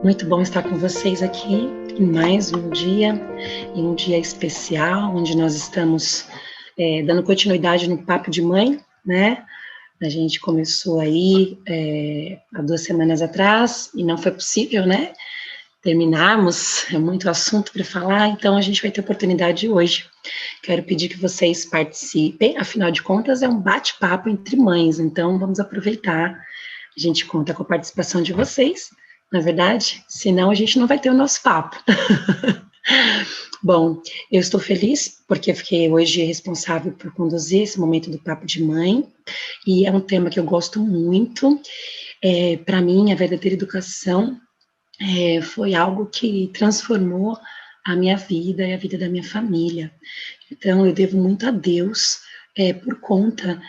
Muito bom estar com vocês aqui em mais um dia, em um dia especial, onde nós estamos dando continuidade no Papo de Mãe, né? A gente começou aí há 2 semanas atrás e não foi possível, né? Terminarmos, é muito assunto para falar, então a gente vai ter oportunidade hoje. Quero pedir que vocês participem, afinal de contas é um bate-papo entre mães, então vamos aproveitar. A gente conta com a participação de vocês, na é verdade, senão a gente não vai ter o nosso papo. Bom, eu estou feliz porque eu fiquei hoje responsável por conduzir esse momento do Papo de Mãe, e é um tema que eu gosto muito. Para mim, a verdadeira educação foi algo que transformou a minha vida e a vida da minha família. Então, eu devo muito a Deus por conta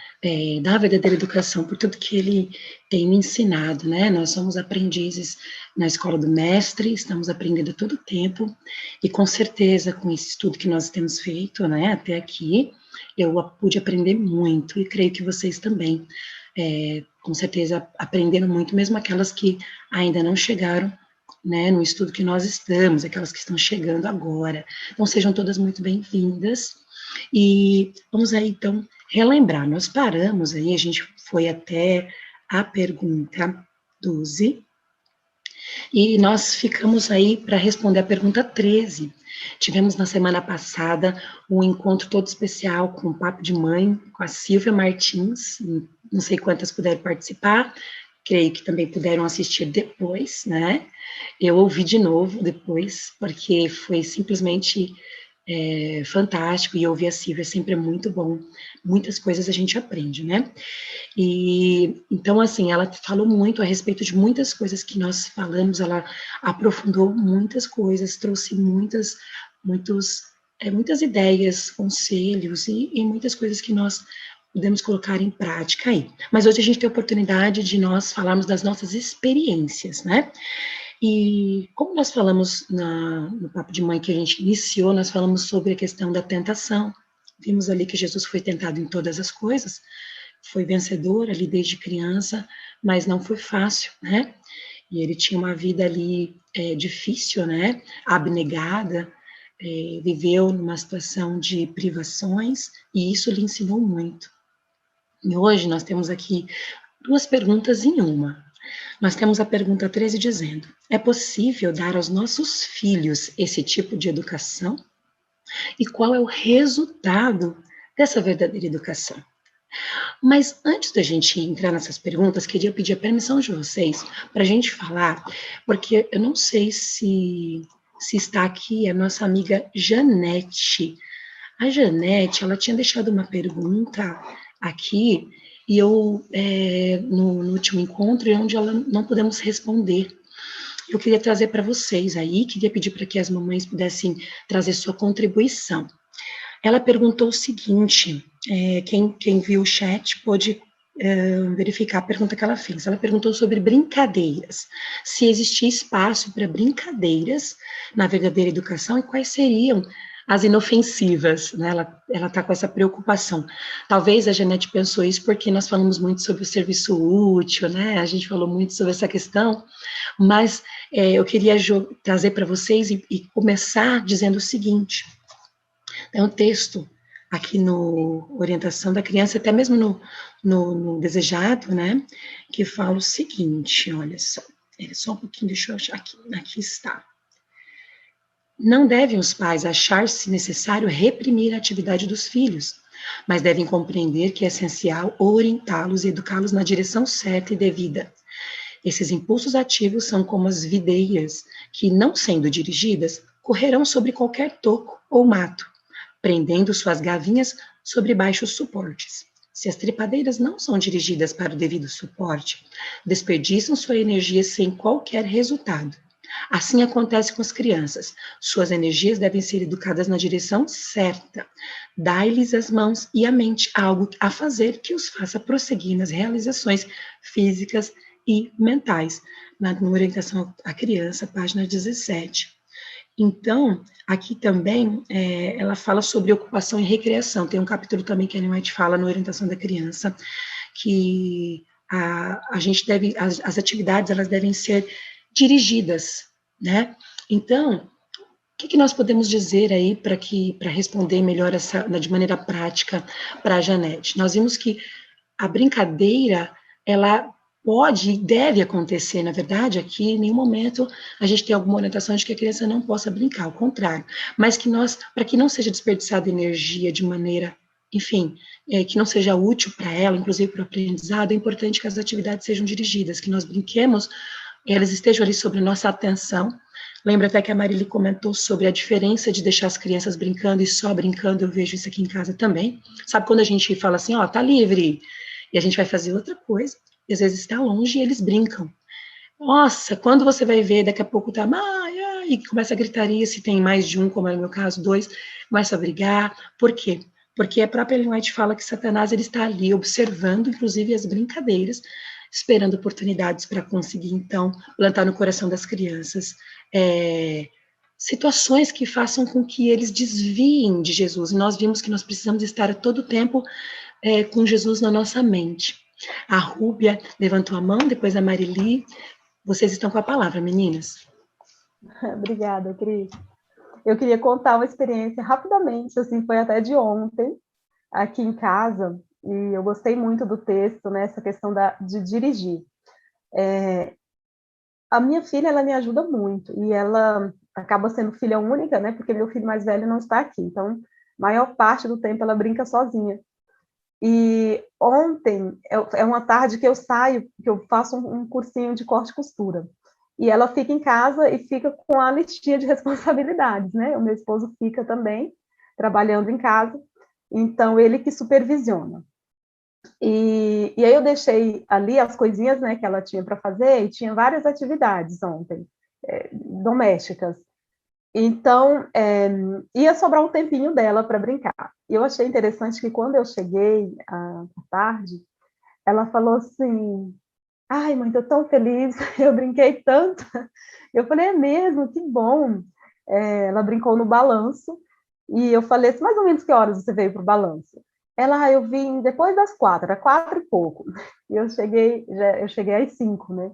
da verdadeira educação, por tudo que Ele tem me ensinado, né? Nós somos aprendizes na escola do mestre, estamos aprendendo todo o tempo, e com certeza, com esse estudo que nós temos feito, né, até aqui, eu pude aprender muito, e creio que vocês também, com certeza, aprenderam muito, mesmo aquelas que ainda não chegaram, né, no estudo que nós estamos, aquelas que estão chegando agora. Então, sejam todas muito bem-vindas. E vamos aí, então, relembrar. Nós paramos aí, a gente foi até a pergunta 12, e nós ficamos aí para responder a pergunta 13. Tivemos na semana passada um encontro todo especial com o Papo de Mãe, com a Silvia Martins, não sei quantas puderam participar, creio que também puderam assistir depois, né? Eu ouvi de novo depois, porque foi simplesmente fantástico, e ouvir a Silvia sempre é muito bom, muitas coisas a gente aprende, né? E então, assim, ela falou muito a respeito de muitas coisas que nós falamos, ela aprofundou muitas coisas, trouxe muitas ideias, conselhos e muitas coisas que nós podemos colocar em prática aí. Mas hoje a gente tem a oportunidade de nós falarmos das nossas experiências, né? E como nós falamos no Papo de Mãe que a gente iniciou, nós falamos sobre a questão da tentação. Vimos ali que Jesus foi tentado em todas as coisas, foi vencedor ali desde criança, mas não foi fácil, né? E ele tinha uma vida ali difícil, né? Abnegada, viveu numa situação de privações, e isso lhe ensinou muito. E hoje nós temos aqui 2 perguntas em uma. Nós temos a pergunta 13 dizendo: é possível dar aos nossos filhos esse tipo de educação? E qual é o resultado dessa verdadeira educação? Mas antes da gente entrar nessas perguntas, queria pedir a permissão de vocês para a gente falar, porque eu não sei se está aqui a nossa amiga Janete. A Janete, ela tinha deixado uma pergunta aqui, e eu, no último encontro, onde ela não pudemos responder. Eu queria trazer para vocês aí, queria pedir para que as mamães pudessem trazer sua contribuição. Ela perguntou o seguinte, quem viu o chat pôde verificar a pergunta que ela fez. Ela perguntou sobre brincadeiras, se existia espaço para brincadeiras na verdadeira educação e quais seriam as inofensivas, né? Ela está com essa preocupação. Talvez a Janete pensou isso porque nós falamos muito sobre o serviço útil, né? A gente falou muito sobre essa questão, mas eu queria trazer para vocês e começar dizendo o seguinte: é um texto aqui no Orientação da Criança, até mesmo no Desejado, né, que fala o seguinte, olha só um pouquinho, deixa eu achar aqui está. Não devem os pais achar-se necessário reprimir a atividade dos filhos, mas devem compreender que é essencial orientá-los e educá-los na direção certa e devida. Esses impulsos ativos são como as videiras, que, não sendo dirigidas, correrão sobre qualquer toco ou mato, prendendo suas gavinhas sobre baixos suportes. Se as trepadeiras não são dirigidas para o devido suporte, desperdiçam sua energia sem qualquer resultado. Assim acontece com as crianças. Suas energias devem ser educadas na direção certa. Dai-lhes as mãos e a mente algo a fazer que os faça prosseguir nas realizações físicas e mentais. Na orientação à criança, página 17. Então, aqui também, ela fala sobre ocupação e recreação. Tem um capítulo também que a Ellen White fala na orientação da criança, que a gente deve, as atividades, elas devem ser dirigidas, né? Então, o que nós podemos dizer aí para responder melhor de maneira prática para a Janete? Nós vimos que a brincadeira, ela pode e deve acontecer, na verdade, aqui em nenhum momento a gente tem alguma orientação de que a criança não possa brincar, ao contrário, mas que nós, para que não seja desperdiçada energia de maneira, enfim, que não seja útil para ela, inclusive para o aprendizado, é importante que as atividades sejam dirigidas, que nós brinquemos, elas estejam ali sobre nossa atenção. Lembra até que a Marili comentou sobre a diferença de deixar as crianças brincando e só brincando, eu vejo isso aqui em casa também. Sabe quando a gente fala assim, ó, tá livre, e a gente vai fazer outra coisa, e às vezes está longe e eles brincam. Nossa, quando você vai ver, daqui a pouco tá, e começa a gritaria, se tem mais de um, como é no meu caso, dois, começa a brigar. Por quê? Porque a própria Ellen White fala que Satanás ele está ali observando, inclusive, as brincadeiras, esperando oportunidades para conseguir, então, plantar no coração das crianças situações que façam com que eles desviem de Jesus. E nós vimos que nós precisamos estar a todo tempo com Jesus na nossa mente. A Rúbia levantou a mão, depois a Marili. Vocês estão com a palavra, meninas. Obrigada, Cris. Eu queria contar uma experiência rapidamente, assim, foi até de ontem, aqui em casa, e eu gostei muito do texto, né, essa questão de dirigir. A minha filha, ela me ajuda muito, e ela acaba sendo filha única, né, porque meu filho mais velho não está aqui, então, maior parte do tempo ela brinca sozinha. E ontem, é uma tarde que eu saio, que eu faço um cursinho de corte e costura, e ela fica em casa e fica com a listinha de responsabilidades, né, o meu esposo fica também, trabalhando em casa, então ele que supervisiona. E aí eu deixei ali as coisinhas, né, que ela tinha para fazer, e tinha várias atividades ontem, domésticas. Então, ia sobrar um tempinho dela para brincar. E eu achei interessante que quando eu cheguei à tarde, ela falou assim, ai, mãe, estou tão feliz, eu brinquei tanto. Eu falei, é mesmo, que bom. Ela brincou no balanço, e eu falei assim, mais ou menos que horas você veio para o balanço? Ela, eu vim depois das 4, era 4 e pouco. E eu cheguei às 5, né?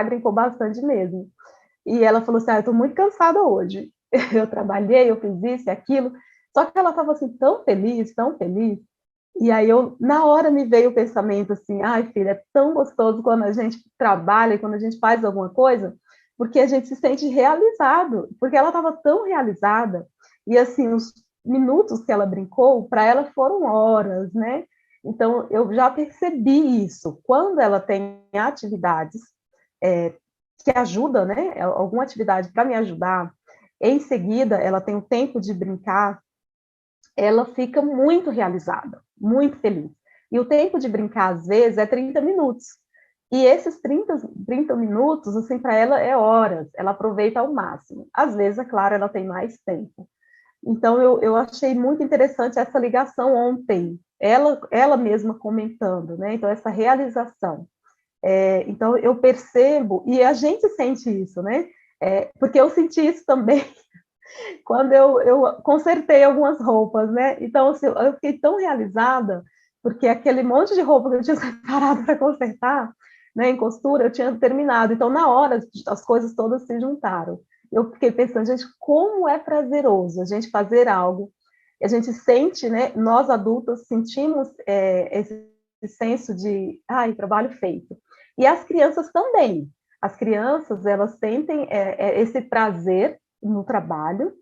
Brincou bastante mesmo. E ela falou assim, eu estou muito cansada hoje. Eu trabalhei, eu fiz isso e aquilo. Só que ela estava assim, tão feliz, tão feliz. E aí, na hora me veio o pensamento assim, ai, filha, é tão gostoso quando a gente trabalha, quando a gente faz alguma coisa, porque a gente se sente realizado, porque ela estava tão realizada, e assim, os minutos que ela brincou, para ela foram horas, né? Então, eu já percebi isso. Quando ela tem atividades que ajudam, né? Alguma atividade para me ajudar, em seguida, ela tem o tempo de brincar, ela fica muito realizada, muito feliz. E o tempo de brincar, às vezes, é 30 minutos. E esses 30 minutos, assim, para ela é horas, ela aproveita ao máximo. Às vezes, é claro, ela tem mais tempo. Então, eu achei muito interessante essa ligação ontem, ela mesma comentando, né? Então, essa realização. Então, eu percebo, e a gente sente isso, né? Porque eu senti isso também quando eu consertei algumas roupas, né? Então, assim, eu fiquei tão realizada, porque aquele monte de roupa que eu tinha separado para consertar, né, em costura, eu tinha terminado. Então, na hora, as coisas todas se juntaram. Eu fiquei pensando, gente, como é prazeroso a gente fazer algo, a gente sente, né, nós adultos sentimos esse senso de, ai, trabalho feito. E as crianças também. As crianças, elas sentem esse prazer no trabalho,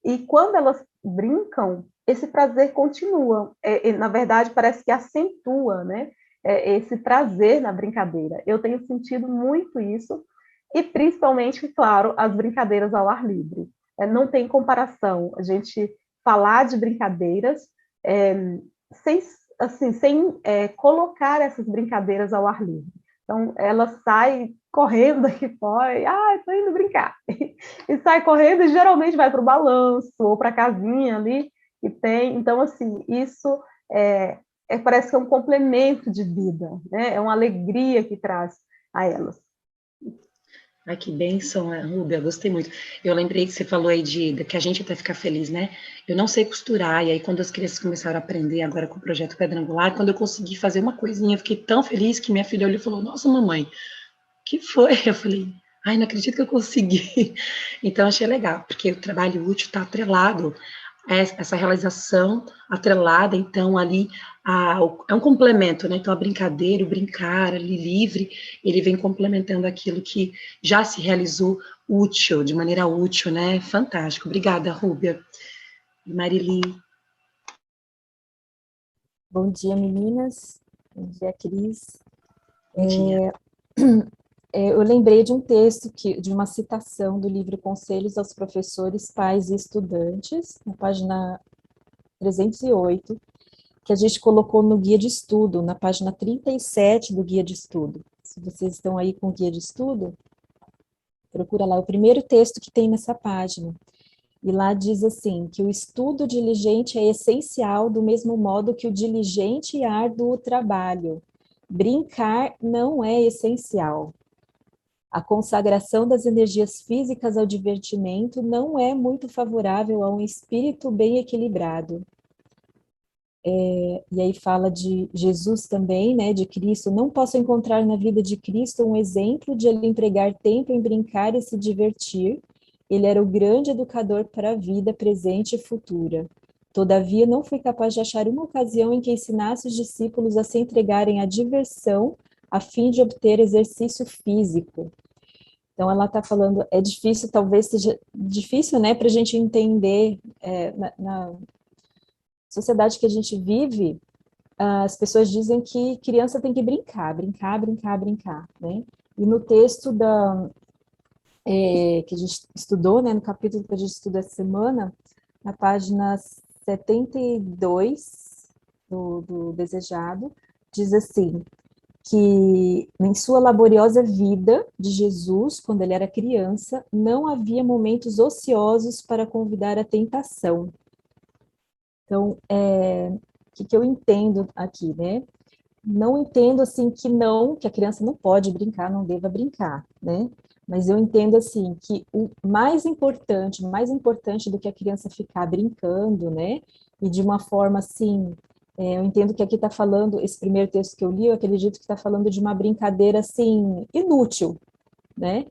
e quando elas brincam, esse prazer continua. Na verdade, parece que acentua, né? Esse prazer na brincadeira. Eu tenho sentido muito isso, e principalmente, claro, as brincadeiras ao ar livre. Não tem comparação a gente falar de brincadeiras sem, assim, sem colocar essas brincadeiras ao ar livre. Então, ela sai correndo aqui fora, estou indo brincar. E sai correndo e geralmente vai para o balanço ou para a casinha ali que tem. Então, assim, isso parece que é um complemento de vida, né? É uma alegria que traz a elas. Ai, que bênção, Rúbia, gostei muito. Eu lembrei que você falou aí que a gente até fica feliz, né? Eu não sei costurar, e aí quando as crianças começaram a aprender agora com o projeto Pedra Angular, quando eu consegui fazer uma coisinha, eu fiquei tão feliz que minha filha olhou e falou, nossa, mamãe, que foi? Eu falei, Ai, não acredito que eu consegui. Então, achei legal, porque o trabalho útil está atrelado a essa realização atrelada, então, ali, é um complemento, né? Então, a brincadeira, o brincar ali livre, ele vem complementando aquilo que já se realizou útil, de maneira útil, né? Fantástico. Obrigada, Rúbia. Marili. Bom dia, meninas. Bom dia, Cris. Bom dia. Eu lembrei de um texto, de uma citação do livro Conselhos aos Professores, Pais e Estudantes, na página 308, que a gente colocou no guia de estudo, na página 37 do guia de estudo. Se vocês estão aí com o guia de estudo, procura lá, é o primeiro texto que tem nessa página. E lá diz assim, que o estudo diligente é essencial do mesmo modo que o diligente e árduo trabalho. Brincar não é essencial. A consagração das energias físicas ao divertimento não é muito favorável a um espírito bem equilibrado. E aí fala de Jesus também, né, de Cristo. Não posso encontrar na vida de Cristo um exemplo de ele empregar tempo em brincar e se divertir. Ele era o grande educador para a vida presente e futura. Todavia, não fui capaz de achar uma ocasião em que ensinasse os discípulos a se entregarem à diversão a fim de obter exercício físico. Então, ela está falando, é difícil, talvez seja difícil, né, para a gente entender, na sociedade que a gente vive, as pessoas dizem que criança tem que brincar, brincar, brincar, brincar, né? E no texto que a gente estudou, né, no capítulo que a gente estudou essa semana, na página 72 do Desejado, diz assim, que em sua laboriosa vida de Jesus, quando ele era criança, não havia momentos ociosos para convidar a tentação. Então, o que eu entendo aqui, né? Não entendo, assim, que a criança não pode brincar, não deva brincar, né? Mas eu entendo, assim, que o mais importante do que a criança ficar brincando, né? E de uma forma, assim, eu entendo que aqui está falando, esse primeiro texto que eu li, eu acredito que está falando de uma brincadeira, assim, inútil, né?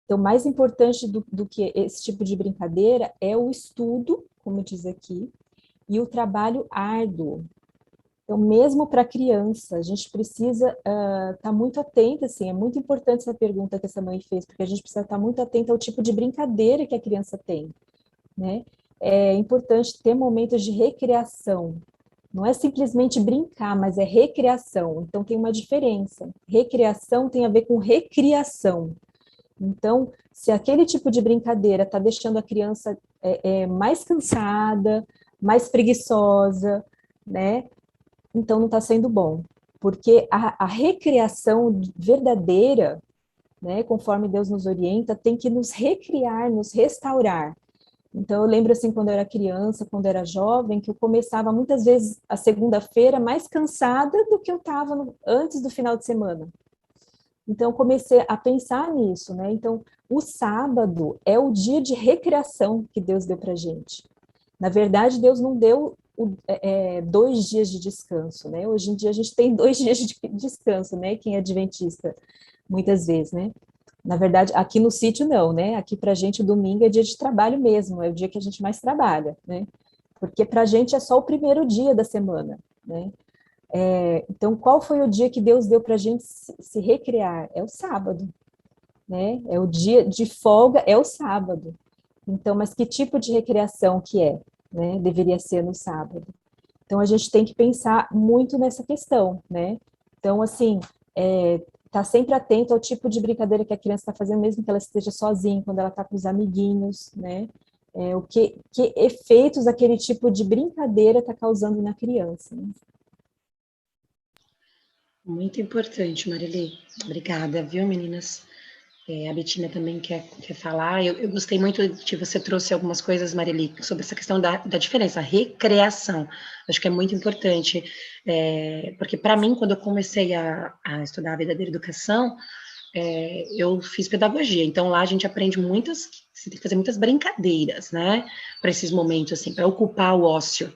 Então, mais importante do que esse tipo de brincadeira é o estudo, como diz aqui, e o trabalho árduo. Então, mesmo para criança, a gente precisa estar muito atenta, assim, é muito importante essa pergunta que essa mãe fez, porque a gente precisa estar muito atenta ao tipo de brincadeira que a criança tem, né? É importante ter momentos de recreação. Não é simplesmente brincar, mas é recreação. Então, tem uma diferença. Recreação tem a ver com recriação. Então, se aquele tipo de brincadeira está deixando a criança mais cansada, mais preguiçosa, né? Então não está sendo bom. Porque a recriação verdadeira, né, conforme Deus nos orienta, tem que nos recriar, nos restaurar. Então eu lembro assim, quando eu era criança, quando eu era jovem, que eu começava muitas vezes a segunda-feira mais cansada do que eu estava antes do final de semana. Então, eu comecei a pensar nisso, né? Então, o sábado é o dia de recreação que Deus deu para a gente. Na verdade, Deus não deu 2 dias de descanso, né? Hoje em dia a gente tem 2 dias de descanso, né? Quem é adventista, muitas vezes, né? Na verdade, aqui no sítio não, né? Aqui para a gente o domingo é dia de trabalho mesmo, é o dia que a gente mais trabalha, né? Porque para a gente é só o primeiro dia da semana, né? Então, qual foi o dia que Deus deu para a gente se recrear? É o sábado, né? É o dia de folga, é o sábado. Então, mas que tipo de recreação que é, né? Deveria ser no sábado. Então, a gente tem que pensar muito nessa questão, né? Então, assim, tá sempre atento ao tipo de brincadeira que a criança está fazendo, mesmo que ela esteja sozinha, quando ela está com os amiguinhos, né? Que efeitos aquele tipo de brincadeira está causando na criança, né? Muito importante, Marili. Obrigada, viu, meninas? A Betina também quer falar. Eu gostei muito de você trouxe algumas coisas, Marili, sobre essa questão da diferença, a recreação. Acho que é muito importante, porque para mim, quando eu comecei a estudar a verdadeira educação, eu fiz pedagogia. Então lá a gente aprende você tem que fazer muitas brincadeiras, né? Para esses momentos, assim, para ocupar o ócio.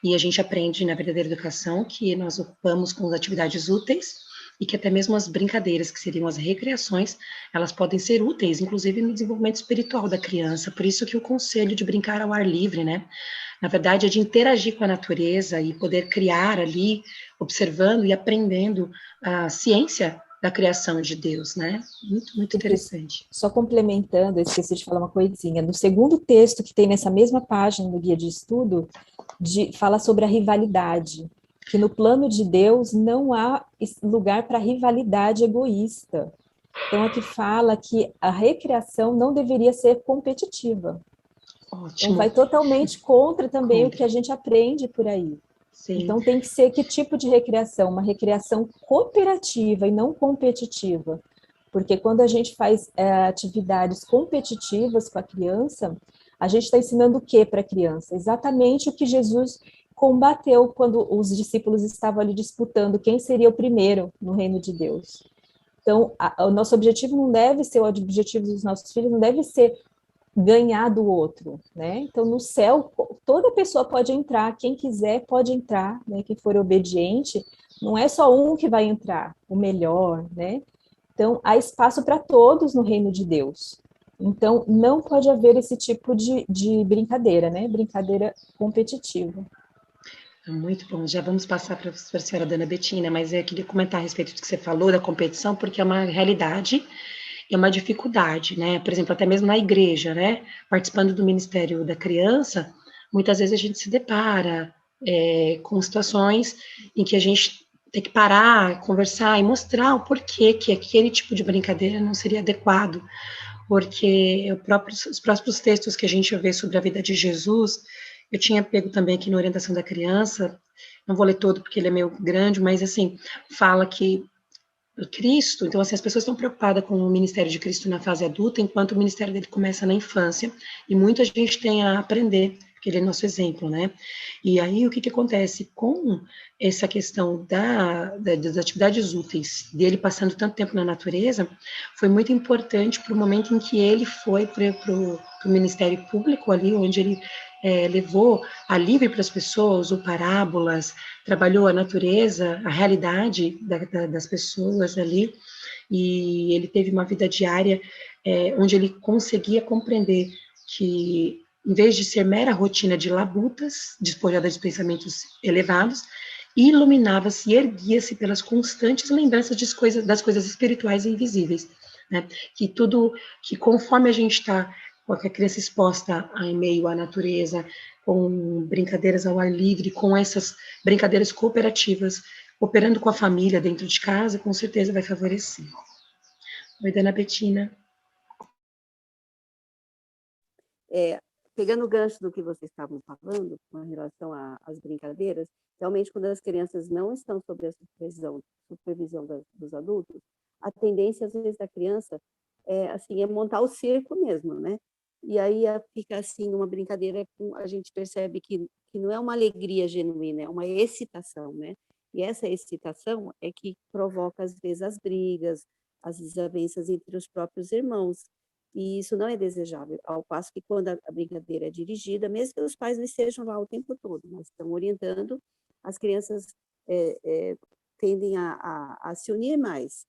E a gente aprende na verdadeira educação que nós ocupamos com as atividades úteis e que até mesmo as brincadeiras, que seriam as recreações, elas podem ser úteis, inclusive no desenvolvimento espiritual da criança. Por isso que o conselho de brincar ao ar livre, né? Na verdade, é de interagir com a natureza e poder criar ali, observando e aprendendo a ciência da criação de Deus, né? Muito, muito interessante. Só complementando, eu esqueci de falar uma coisinha. No segundo texto que tem nessa mesma página do guia de estudo, fala sobre a rivalidade, que no plano de Deus não há lugar para rivalidade egoísta. Então, aqui fala que a recreação não deveria ser competitiva. Ótimo. Então, vai totalmente contra também o que a gente aprende por aí. Sim. Então, tem que ser que tipo de recreação? Uma recreação cooperativa e não competitiva. Porque quando a gente faz atividades competitivas com a criança, a gente está ensinando o que para a criança? Exatamente o que Jesus combateu quando os discípulos estavam ali disputando quem seria o primeiro no reino de Deus. Então, o nosso objetivo não deve ser, o objetivo dos nossos filhos não deve ser ganhar do outro, né? Então, no céu, toda pessoa pode entrar, quem quiser pode entrar, né? Quem for obediente, não é só um que vai entrar, o melhor, né? Então, há espaço para todos no reino de Deus. Então, não pode haver esse tipo de brincadeira, né? Brincadeira competitiva. Muito bom. Já vamos passar para a senhora Dana Betina, mas eu queria comentar a respeito do que você falou da competição, porque é uma realidade e uma dificuldade, né? Por exemplo, até mesmo na igreja, né? Participando do Ministério da Criança, muitas vezes a gente se depara com situações em que a gente tem que parar, conversar e mostrar o porquê que aquele tipo de brincadeira não seria adequado, porque os próprios textos que a gente vê sobre a vida de Jesus, eu tinha pego também aqui na orientação da criança, não vou ler todo porque ele é meio grande, mas assim, fala que Cristo, então assim, as pessoas estão preocupadas com o ministério de Cristo na fase adulta, enquanto o ministério dele começa na infância, e muita gente tem a aprender, porque ele é nosso exemplo, né? E aí, o que acontece com essa questão das atividades úteis, dele passando tanto tempo na natureza, foi muito importante para o momento em que ele foi para o Ministério Público ali, onde ele levou alívio para as pessoas, usou parábolas, trabalhou a natureza, a realidade das pessoas ali, e ele teve uma vida diária onde ele conseguia compreender que, em vez de ser mera rotina de labutas, despojada de pensamentos elevados, iluminava-se e erguia-se pelas constantes lembranças das coisas espirituais e invisíveis, né? Que conforme a gente está com a criança exposta em meio à natureza, com brincadeiras ao ar livre, com essas brincadeiras cooperativas, operando com a família dentro de casa, com certeza vai favorecer. Oi, Dana Betina. Pegando o gancho do que vocês estavam falando, com relação às brincadeiras, realmente quando as crianças não estão sob a supervisão dos adultos, a tendência, às vezes, da criança é montar o circo mesmo, né? E aí fica assim uma brincadeira, a gente percebe que não é uma alegria genuína, é uma excitação, né? E essa excitação é que provoca, às vezes, as brigas, as desavenças entre os próprios irmãos. E isso não é desejável, ao passo que quando a brincadeira é dirigida, mesmo que os pais não estejam lá o tempo todo, mas estão orientando, as crianças tendem a se unir mais,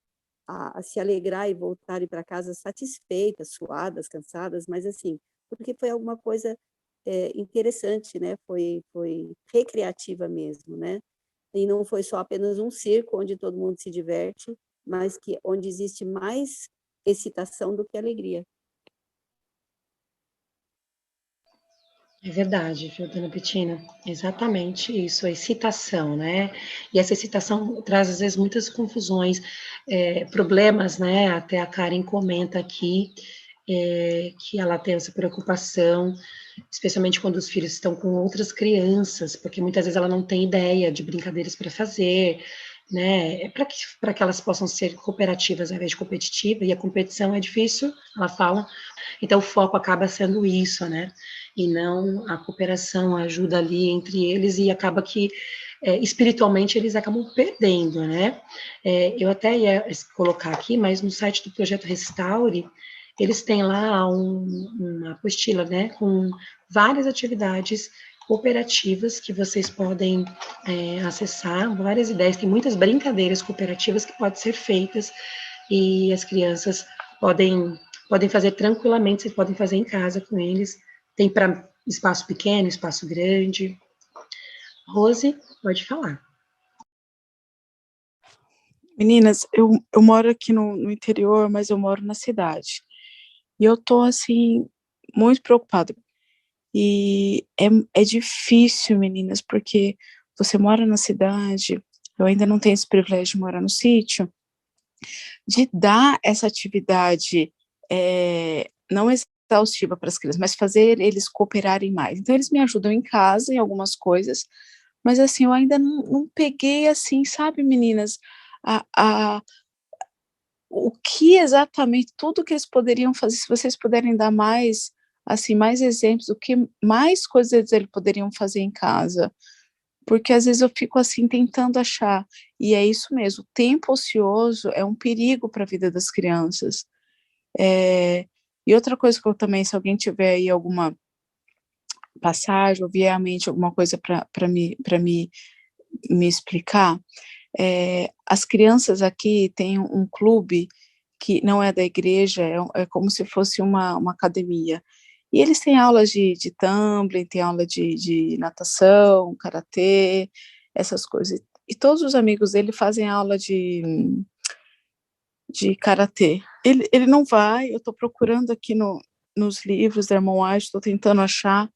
a se alegrar e voltarem para casa satisfeitas, suadas, cansadas, mas assim, porque foi alguma coisa interessante, né? Foi recreativa mesmo, né? E não foi só apenas um circo onde todo mundo se diverte, mas onde existe mais excitação do que alegria. É verdade, viu, Dona Betina? Exatamente isso, a excitação, né? E essa excitação traz, às vezes, muitas confusões, problemas, né? Até a Karen comenta aqui que ela tem essa preocupação, especialmente quando os filhos estão com outras crianças, porque muitas vezes ela não tem ideia de brincadeiras para fazer, né? Para que elas possam ser cooperativas ao invés de competitiva, e a competição é difícil, ela fala, então o foco acaba sendo isso, né? E não a cooperação, a ajuda ali entre eles, e acaba que espiritualmente eles acabam perdendo, né? Eu até ia colocar aqui, mas no site do Projeto Restaure, eles têm lá uma apostila, né, com várias atividades cooperativas que vocês podem acessar, várias ideias, tem muitas brincadeiras cooperativas que podem ser feitas e as crianças podem fazer tranquilamente, vocês podem fazer em casa com eles, tem para espaço pequeno, espaço grande. Rose, pode falar. Meninas, eu moro aqui no interior, mas eu moro na cidade. E eu tô, assim, muito preocupada. E é difícil, meninas, porque você mora na cidade, eu ainda não tenho esse privilégio de morar no sítio, de dar essa atividade não exaustiva para as crianças, mas fazer eles cooperarem mais. Então, eles me ajudam em casa, em algumas coisas, mas, assim, eu ainda não peguei, assim, sabe, meninas, o que exatamente, tudo que eles poderiam fazer, se vocês puderem dar mais, assim, mais exemplos, o que mais coisas eles poderiam fazer em casa, porque às vezes eu fico assim tentando achar, e é isso mesmo, o tempo ocioso é um perigo para a vida das crianças. E outra coisa que eu também, se alguém tiver aí alguma passagem, ou vier à mente alguma coisa para me explicar, as crianças aqui têm um clube que não é da igreja, é como se fosse uma academia. E eles têm aulas de tumbling, têm aula de natação, karatê, essas coisas. E todos os amigos dele fazem aula de karatê. Ele não vai, eu estou procurando aqui nos livros da Irmã White, estou tentando achar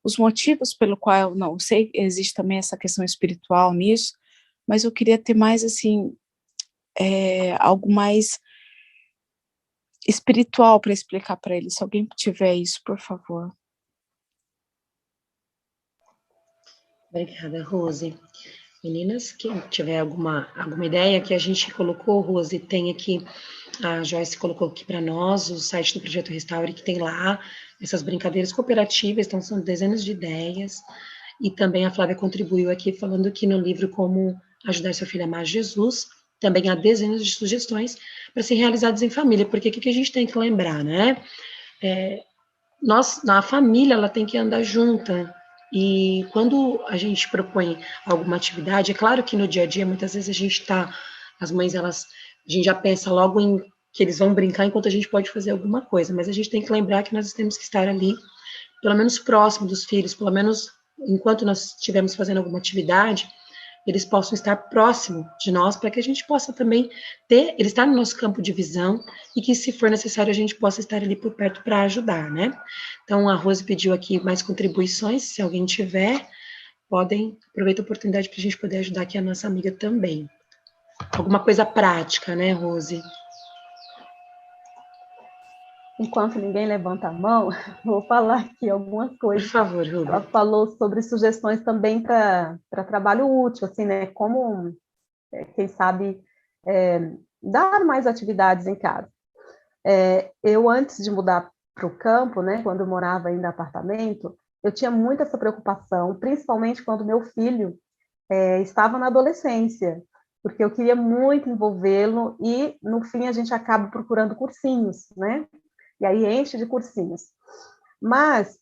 os motivos pelo qual eu não sei, existe também essa questão espiritual nisso, mas eu queria ter mais, assim, algo mais espiritual para explicar para eles. Se alguém tiver isso, por favor. Obrigada, Rose. Meninas, quem tiver alguma ideia que a gente colocou, Rose, tem aqui, a Joyce colocou aqui para nós o site do Projeto Restaure, que tem lá essas brincadeiras cooperativas, então são dezenas de ideias, e também a Flávia contribuiu aqui falando que no livro Como Ajudar Seu Filho a Amar Jesus, também há dezenas de sugestões para serem realizadas em família, porque o que a gente tem que lembrar, né? A família, ela tem que andar junta, e quando a gente propõe alguma atividade, é claro que no dia a dia, muitas vezes as mães, a gente já pensa logo em que eles vão brincar enquanto a gente pode fazer alguma coisa, mas a gente tem que lembrar que nós temos que estar ali, pelo menos próximo dos filhos, pelo menos enquanto nós estivermos fazendo alguma atividade, eles possam estar próximo de nós, para que a gente possa também ele estar no nosso campo de visão, e que, se for necessário, a gente possa estar ali por perto para ajudar, né? Então, a Rose pediu aqui mais contribuições, se alguém tiver, aproveita a oportunidade para a gente poder ajudar aqui a nossa amiga também. Alguma coisa prática, né, Rose? Enquanto ninguém levanta a mão, vou falar aqui algumas coisas. Por favor, Ruby. Ela falou sobre sugestões também para trabalho útil, assim, né? Como, quem sabe, dar mais atividades em casa. Eu, antes de mudar para o campo, né, quando eu morava ainda em apartamento, eu tinha muito essa preocupação, principalmente quando meu filho estava na adolescência, porque eu queria muito envolvê-lo e, no fim, a gente acaba procurando cursinhos, né? E aí enche de cursinhos. Mas,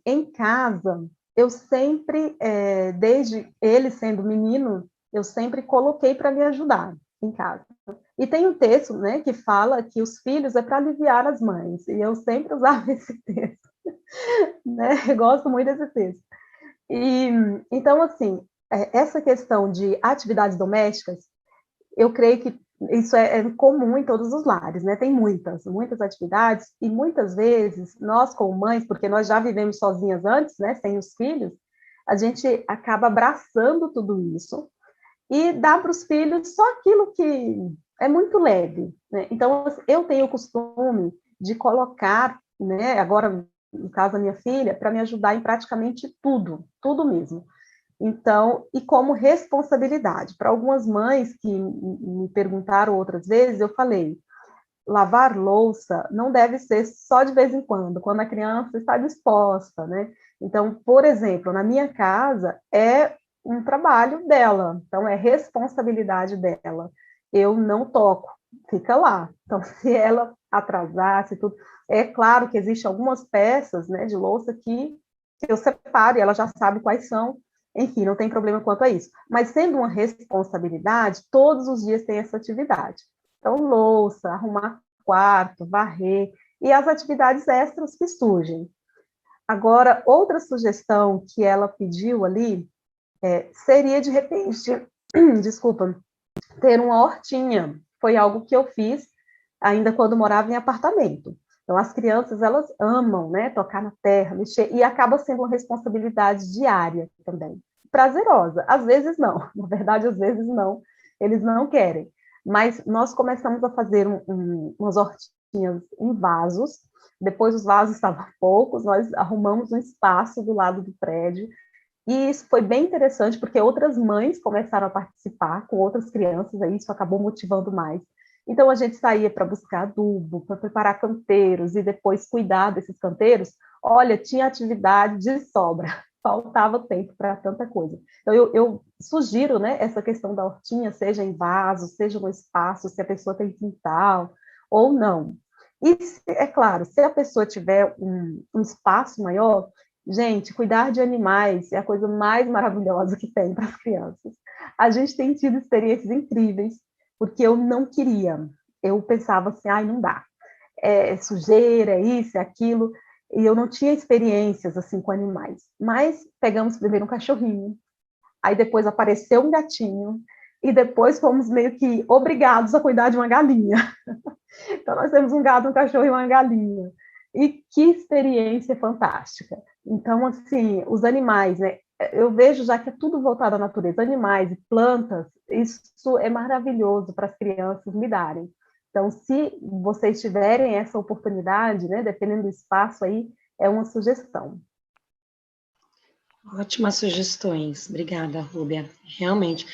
em casa, eu sempre, desde ele sendo menino, eu sempre coloquei para me ajudar em casa. E tem um texto, né, que fala que os filhos é para aliviar as mães, e eu sempre usava esse texto, né? Eu gosto muito desse texto. E, então, assim, essa questão de atividades domésticas, eu creio que isso é comum em todos os lares, né? Tem muitas atividades, e muitas vezes nós, como mães, porque nós já vivemos sozinhas antes, né, sem os filhos, a gente acaba abraçando tudo isso e dá para os filhos só aquilo que é muito leve, né? Então, eu tenho o costume de colocar, né, agora, no caso da minha filha, para me ajudar em praticamente tudo mesmo. Então, e como responsabilidade. Para algumas mães que me perguntaram outras vezes, eu falei, lavar louça não deve ser só de vez em quando a criança está disposta, né? Então, por exemplo, na minha casa, é um trabalho dela, então é responsabilidade dela. Eu não toco, fica lá. Então, se ela atrasasse tudo, é claro que existem algumas peças, né, de louça que eu separo e ela já sabe quais são, enfim, não tem problema quanto a isso. Mas sendo uma responsabilidade, todos os dias tem essa atividade. Então, louça, arrumar quarto, varrer, e as atividades extras que surgem. Agora, outra sugestão que ela pediu ali seria, de repente, desculpa, ter uma hortinha. Foi algo que eu fiz ainda quando morava em apartamento. Então, as crianças, elas amam, né, tocar na terra, mexer, e acaba sendo uma responsabilidade diária também. Prazerosa, às vezes não, na verdade, às vezes não, eles não querem. Mas nós começamos a fazer umas hortinhas em vasos, depois os vasos estavam poucos, nós arrumamos um espaço do lado do prédio, e isso foi bem interessante, porque outras mães começaram a participar com outras crianças, aí isso acabou motivando mais. Então, a gente saía para buscar adubo, para preparar canteiros e depois cuidar desses canteiros. Olha, tinha atividade de sobra, faltava tempo para tanta coisa. Então, eu sugiro, né, essa questão da hortinha, seja em vaso, seja no espaço, se a pessoa tem quintal ou não. E, é claro, se a pessoa tiver um espaço maior, gente, cuidar de animais é a coisa mais maravilhosa que tem para as crianças. A gente tem tido experiências incríveis, porque eu não queria. Eu pensava assim, ai, não dá. É sujeira, é isso, é aquilo. E eu não tinha experiências assim com animais. Mas pegamos primeiro um cachorrinho, aí depois apareceu um gatinho, e depois fomos meio que obrigados a cuidar de uma galinha. Então, nós temos um gato, um cachorro e uma galinha. E que experiência fantástica. Então, assim, os animais, né? Eu vejo já que é tudo voltado à natureza, animais e plantas, isso é maravilhoso para as crianças lidarem. Então, se vocês tiverem essa oportunidade, né, dependendo do espaço aí, é uma sugestão. Ótimas sugestões, obrigada, Rúbia. Realmente,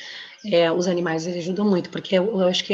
os animais eles ajudam muito, porque eu acho que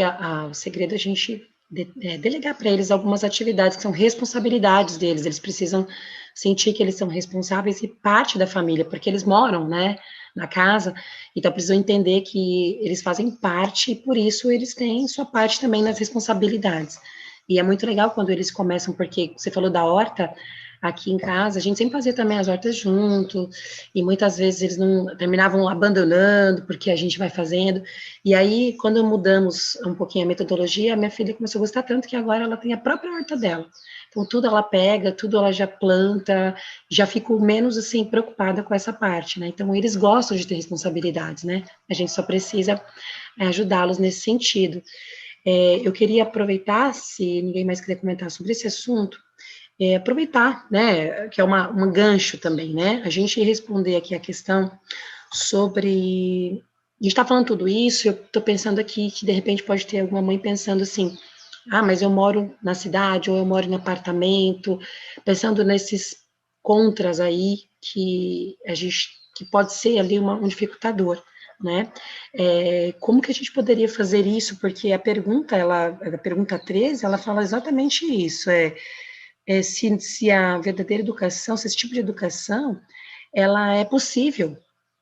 o segredo é a gente delegar para eles algumas atividades que são responsabilidades deles, eles precisam sentir que eles são responsáveis e parte da família, porque eles moram, né, na casa, então precisam entender que eles fazem parte e por isso eles têm sua parte também nas responsabilidades. E é muito legal quando eles começam, porque você falou da horta, aqui em casa, a gente sempre fazia também as hortas junto, e muitas vezes eles não terminavam abandonando, porque a gente vai fazendo, e aí, quando mudamos um pouquinho a metodologia, a minha filha começou a gostar tanto que agora ela tem a própria horta dela, então tudo ela pega, tudo ela já planta, já fico menos, assim, preocupada com essa parte, né, então eles gostam de ter responsabilidades, né, a gente só precisa ajudá-los nesse sentido. Eu queria aproveitar, se ninguém mais quiser comentar sobre esse assunto, aproveitar, né, que é um gancho também, né, a gente responder aqui a questão sobre, a gente está falando tudo isso, eu estou pensando aqui que de repente pode ter alguma mãe pensando assim, mas eu moro na cidade, ou eu moro em apartamento, pensando nesses contras aí, que pode ser ali um dificultador, né, como que a gente poderia fazer isso, porque a pergunta 13, ela fala exatamente isso, se a verdadeira educação, se esse tipo de educação, ela é possível,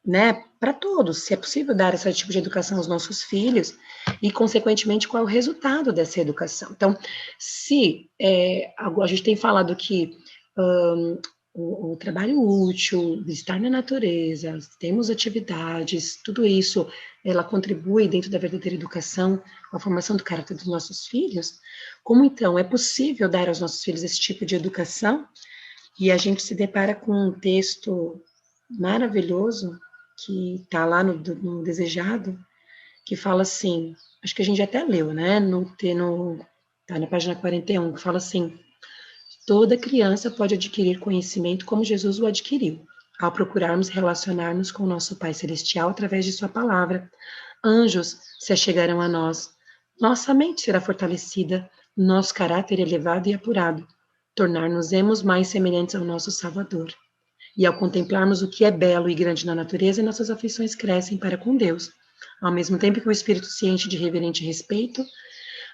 né, para todos, se é possível dar esse tipo de educação aos nossos filhos, e, consequentemente, qual é o resultado dessa educação. Então, se a gente tem falado que o trabalho útil, estar na natureza, temos atividades, tudo isso, ela contribui dentro da verdadeira educação, com a formação do caráter dos nossos filhos, como então é possível dar aos nossos filhos esse tipo de educação? E a gente se depara com um texto maravilhoso, que está lá no Desejado, que fala assim, acho que a gente até leu, né, tá na página 41, que fala assim, toda criança pode adquirir conhecimento como Jesus o adquiriu, ao procurarmos relacionar-nos com o nosso Pai Celestial através de sua palavra. Anjos se achegarão a nós, nossa mente será fortalecida, nosso caráter elevado e apurado, tornar-nos-emos mais semelhantes ao nosso Salvador. E ao contemplarmos o que é belo e grande na natureza, nossas afeições crescem para com Deus. Ao mesmo tempo que o espírito se enche de reverente respeito,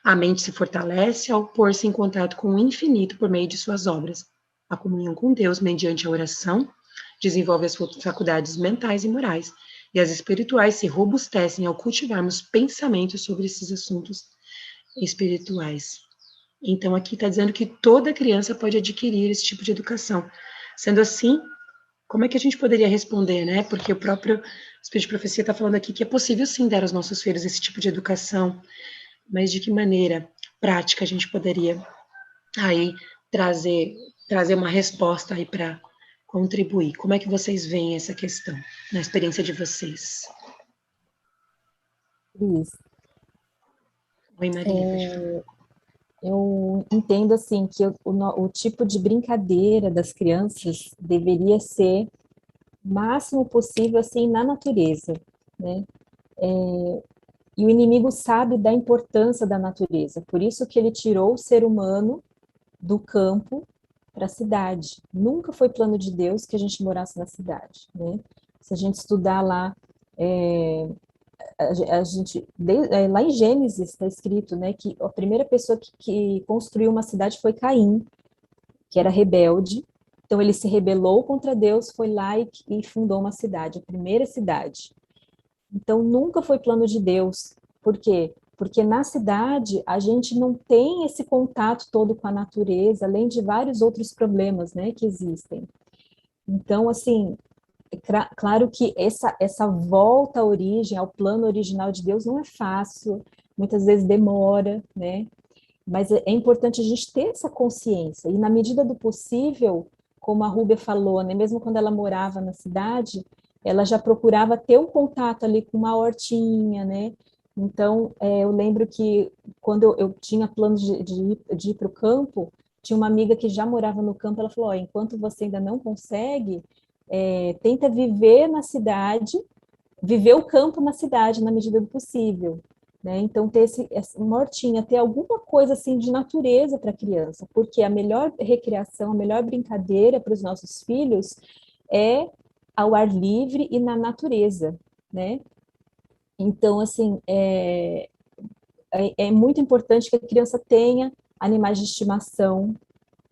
a mente se fortalece ao pôr-se em contato com o infinito por meio de suas obras. A comunhão com Deus, mediante a oração, desenvolve as faculdades mentais e morais, e as espirituais se robustecem ao cultivarmos pensamentos sobre esses assuntos espirituais. Então, aqui está dizendo que toda criança pode adquirir esse tipo de educação. Sendo assim, como é que a gente poderia responder, né? Porque o próprio Espírito de Profecia está falando aqui que é possível sim dar aos nossos filhos esse tipo de educação, mas de que maneira prática a gente poderia aí trazer uma resposta aí para contribuir? Como é que vocês veem essa questão na experiência de vocês? Cris, Oi, Maria, pode falar. eu entendo assim que o tipo de brincadeira das crianças deveria ser o máximo possível assim na natureza, né? E o inimigo sabe da importância da natureza, por isso que ele tirou o ser humano do campo para a cidade. Nunca foi plano de Deus que a gente morasse na cidade, né? Se a gente estudar lá, lá em Gênesis está escrito, né, que a primeira pessoa que construiu uma cidade foi Caim, que era rebelde. Então ele se rebelou contra Deus, foi lá e fundou uma cidade, a primeira cidade. Então nunca foi plano de Deus. Por quê? Porque na cidade a gente não tem esse contato todo com a natureza, além de vários outros problemas, né, que existem. Então, assim, claro que essa volta à origem, ao plano original de Deus não é fácil, muitas vezes demora, né? Mas é importante a gente ter essa consciência, e na medida do possível, como a Rúbia falou, né, mesmo quando ela morava na cidade, ela já procurava ter um contato ali com uma hortinha, né? Então, eu lembro que quando eu tinha planos de ir para o campo, tinha uma amiga que já morava no campo, ela falou, enquanto você ainda não consegue, tenta viver na cidade, viver o campo na cidade na medida do possível, né? Então ter uma hortinha, ter alguma coisa assim de natureza para a criança, porque a melhor recreação, a melhor brincadeira para os nossos filhos é ao ar livre e na natureza, né? Então, assim, é muito importante que a criança tenha animais de estimação,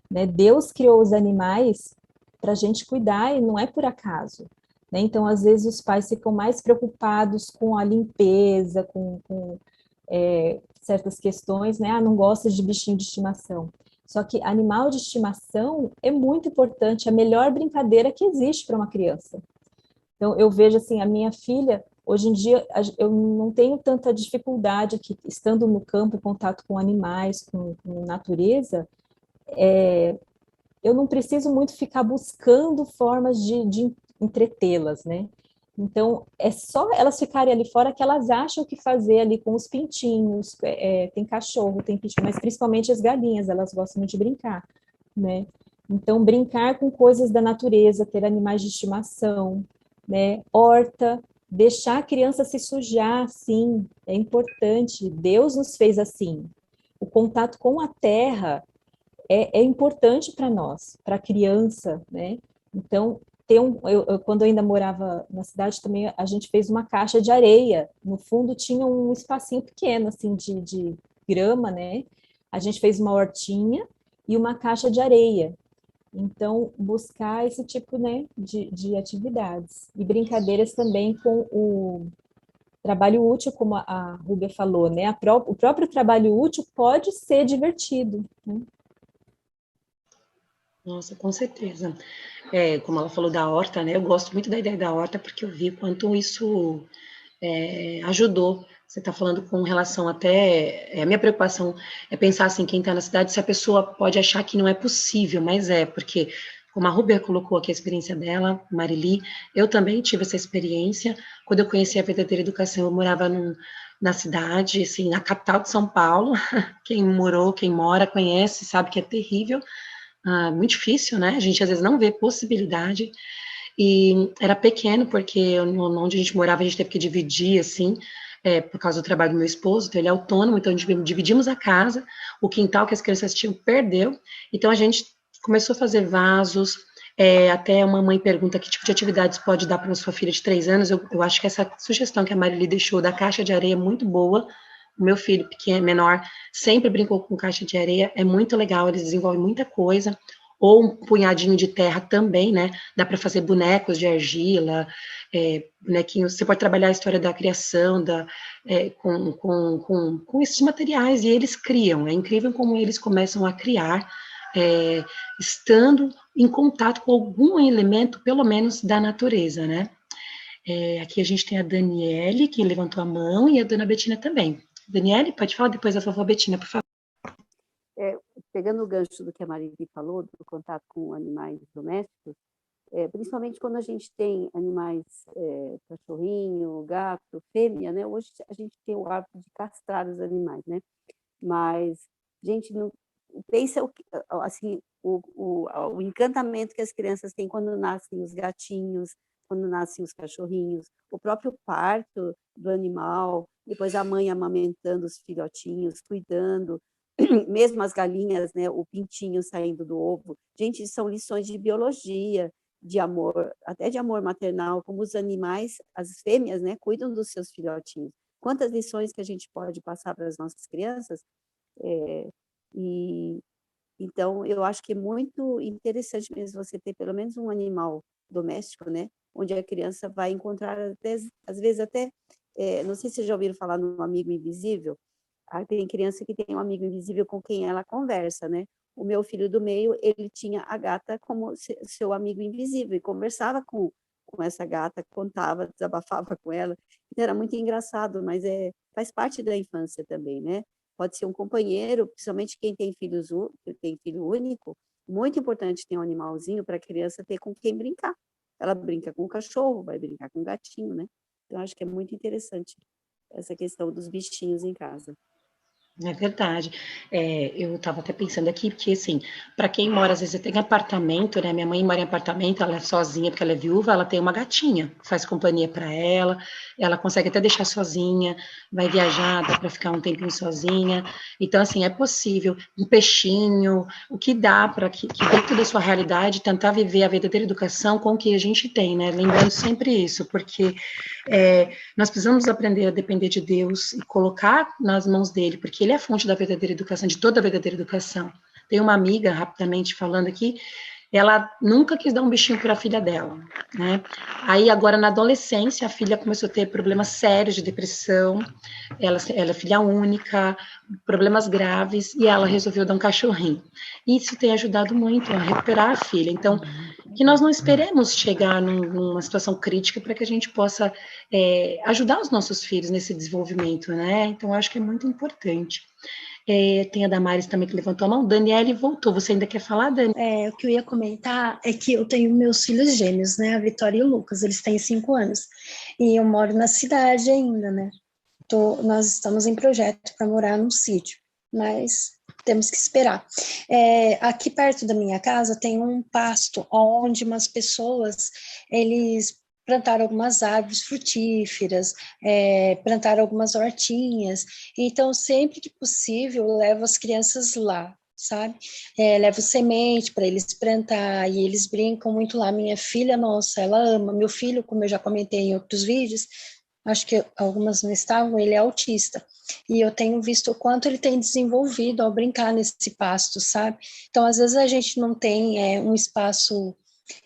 né? Deus criou os animais para a gente cuidar e não é por acaso, né? Então, às vezes, os pais ficam mais preocupados com a limpeza, com certas questões, né? Não gosta de bichinho de estimação. Só que animal de estimação é muito importante, é a melhor brincadeira que existe para uma criança. Então, eu vejo assim, a minha filha, hoje em dia, eu não tenho tanta dificuldade aqui, estando no campo, em contato com animais, com natureza, eu não preciso muito ficar buscando formas de entretê-las, né? Então, é só elas ficarem ali fora que elas acham o que fazer ali com os pintinhos, tem cachorro, tem pintinho, mas principalmente as galinhas, elas gostam muito de brincar, né? Então, brincar com coisas da natureza, ter animais de estimação, né? Horta, deixar a criança se sujar, sim, é importante. Deus nos fez assim. O contato com a terra é importante para nós, para a criança, né? Então, quando eu ainda morava na cidade, também a gente fez uma caixa de areia. No fundo tinha um espacinho pequeno, assim, de grama, né? A gente fez uma hortinha e uma caixa de areia. Então, buscar esse tipo, né, de atividades. E brincadeiras também com o trabalho útil, como a Rúbia falou, né? O próprio trabalho útil pode ser divertido, né? Nossa, com certeza. Como ela falou da horta, né? Eu gosto muito da ideia da horta porque eu vi quanto isso ajudou. Você está falando com relação até. A minha preocupação é pensar assim, quem está na cidade, se a pessoa pode achar que não é possível, mas porque, como a Rúbia colocou aqui a experiência dela, Marili, eu também tive essa experiência. Quando eu conheci a verdadeira educação, eu morava na cidade, assim, na capital de São Paulo. Quem mora, conhece, sabe que é terrível. Muito difícil, né? A gente às vezes não vê possibilidade. E era pequeno, porque onde a gente morava, a gente teve que dividir, assim, por causa do trabalho do meu esposo, então ele é autônomo, então dividimos a casa, o quintal que as crianças tinham perdeu, então a gente começou a fazer vasos, até uma mãe pergunta que tipo de atividades pode dar para uma sua filha de 3 anos, eu acho que essa sugestão que a Marili deixou da caixa de areia é muito boa. O meu filho pequeno, menor, sempre brincou com caixa de areia, é muito legal, eles desenvolvem muita coisa, ou um punhadinho de terra também, né? Dá para fazer bonecos de argila, bonequinhos. Você pode trabalhar a história da criação com esses materiais, e eles criam. É incrível como eles começam a criar estando em contato com algum elemento, pelo menos, da natureza, né? Aqui a gente tem a Daniele, que levantou a mão, e a dona Betina também. Daniele, pode falar depois da vovó Betina, por favor. Pegando o gancho do que a Marivi falou, do contato com animais domésticos, principalmente quando a gente tem animais, cachorrinho, gato, fêmea, né? Hoje a gente tem o hábito de castrar os animais, né? Mas, gente, não, pensa assim, o encantamento que as crianças têm quando nascem os gatinhos, quando nascem os cachorrinhos, o próprio parto do animal, depois a mãe amamentando os filhotinhos, cuidando, mesmo as galinhas, né, o pintinho saindo do ovo. Gente, são lições de biologia, de amor, até de amor maternal, como os animais, as fêmeas, né, cuidam dos seus filhotinhos. Quantas lições que a gente pode passar para as nossas crianças. E então eu acho que é muito interessante mesmo você ter pelo menos um animal doméstico, né, onde a criança vai encontrar até, às vezes até, não sei se vocês já ouviram falar no amigo invisível. Tem criança que tem um amigo invisível com quem ela conversa, né? O meu filho do meio, ele tinha a gata como seu amigo invisível e conversava com essa gata, contava, desabafava com ela. Então, era muito engraçado, mas faz parte da infância também, né? Pode ser um companheiro, principalmente quem tem tem filho único, muito importante ter um animalzinho para a criança ter com quem brincar. Ela brinca com o cachorro, vai brincar com o gatinho, né? Então, acho que é muito interessante essa questão dos bichinhos em casa. É verdade. Eu estava até pensando aqui, porque, assim, para quem mora, às vezes, tem apartamento, né? Minha mãe mora em apartamento, ela é sozinha, porque ela é viúva, ela tem uma gatinha, que faz companhia para ela consegue até deixar sozinha, vai viajar, dá para ficar um tempinho sozinha. Então, assim, é possível. Um peixinho, o que dá para que dentro da sua realidade, tentar viver a verdadeira educação com o que a gente tem, né? Lembrando sempre isso, porque nós precisamos aprender a depender de Deus e colocar nas mãos dele, porque ele é a fonte da verdadeira educação, de toda a verdadeira educação. Tem uma amiga, rapidamente falando aqui, ela nunca quis dar um bichinho para a filha dela, né? Aí agora na adolescência a filha começou a ter problemas sérios de depressão, ela é filha única, problemas graves, e ela resolveu dar um cachorrinho. Isso tem ajudado muito a recuperar a filha. Então, que nós não esperemos chegar numa situação crítica para que a gente possa ajudar os nossos filhos nesse desenvolvimento, né? Então, acho que é muito importante. Tem a Damares também que levantou a mão. Daniele voltou. Você ainda quer falar, Dani? O que eu ia comentar é que eu tenho meus filhos gêmeos, né? A Vitória e o Lucas. Eles têm 5 anos. E eu moro na cidade ainda, né? Nós estamos em projeto para morar num sítio, mas temos que esperar. Aqui perto da minha casa tem um pasto onde umas pessoas, eles plantaram algumas árvores frutíferas, plantaram algumas hortinhas. Então, sempre que possível, eu levo as crianças lá, sabe? Levo semente para eles plantar, e eles brincam muito lá. Minha filha, nossa, ela ama. Meu filho, como eu já comentei em outros vídeos, acho que algumas não estavam, ele é autista. E eu tenho visto o quanto ele tem desenvolvido ao brincar nesse pasto, sabe? Então, às vezes a gente não tem um espaço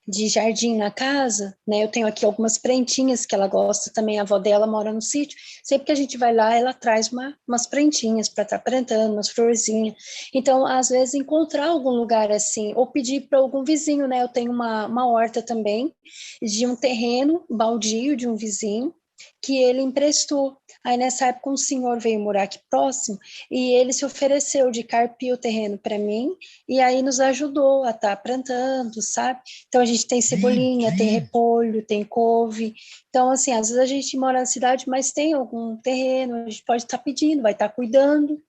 de jardim na casa, né? Eu tenho aqui algumas prentinhas que ela gosta também, a avó dela mora no sítio. Sempre que a gente vai lá, ela traz umas prentinhas para estar plantando, umas florzinhas. Então, às vezes, encontrar algum lugar assim, ou pedir para algum vizinho, né? Eu tenho uma horta também, de um terreno baldio de um vizinho, que ele emprestou. Aí, nessa época, um senhor veio morar aqui próximo e ele se ofereceu de carpir o terreno para mim e aí nos ajudou a estar plantando, sabe? Então, a gente tem cebolinha, tem repolho, tem couve. Então, assim, às vezes a gente mora na cidade, mas tem algum terreno, a gente pode estar pedindo, vai estar cuidando.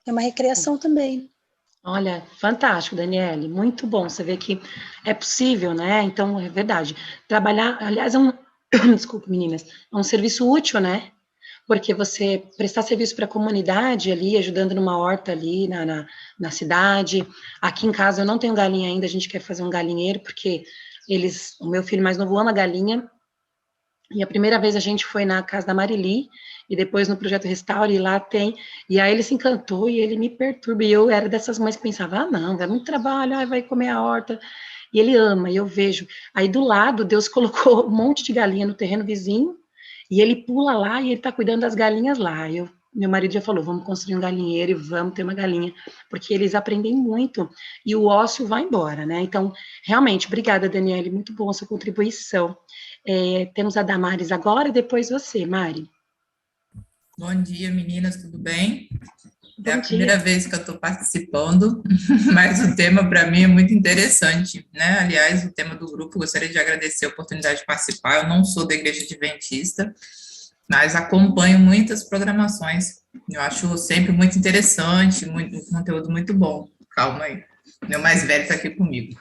É uma recreação também. Olha, fantástico, Daniele, muito bom. Você vê que é possível, né? Então, é verdade. Trabalhar, aliás, desculpe, meninas, é um serviço útil, né? Porque você prestar serviço para a comunidade ali, ajudando numa horta ali na cidade. Aqui em casa eu não tenho galinha ainda, a gente quer fazer um galinheiro, porque o meu filho mais novo ama galinha. E a primeira vez a gente foi na casa da Marili, e depois no Projeto Restaure, e lá tem, e aí ele se encantou, e ele me perturba, e eu era dessas mães que pensava, não, é muito trabalho, vai comer a horta. E ele ama, e eu vejo. Aí do lado, Deus colocou um monte de galinha no terreno vizinho, e ele pula lá e ele está cuidando das galinhas lá. Eu meu marido já falou, vamos construir um galinheiro e vamos ter uma galinha, porque eles aprendem muito e o ócio vai embora, né? Então, realmente, obrigada, Daniele, muito boa a sua contribuição. Temos a Damares agora e depois você, Mari. Bom dia, meninas, tudo bem? É Bom a primeira dia. vez que eu estou participando, mas o tema para mim é muito interessante, né? Aliás, o tema do grupo, gostaria de agradecer a oportunidade de participar. Eu não sou da Igreja Adventista, mas acompanho muitas programações. Eu acho sempre muito interessante, um conteúdo muito bom. Calma aí, meu mais velho está aqui comigo.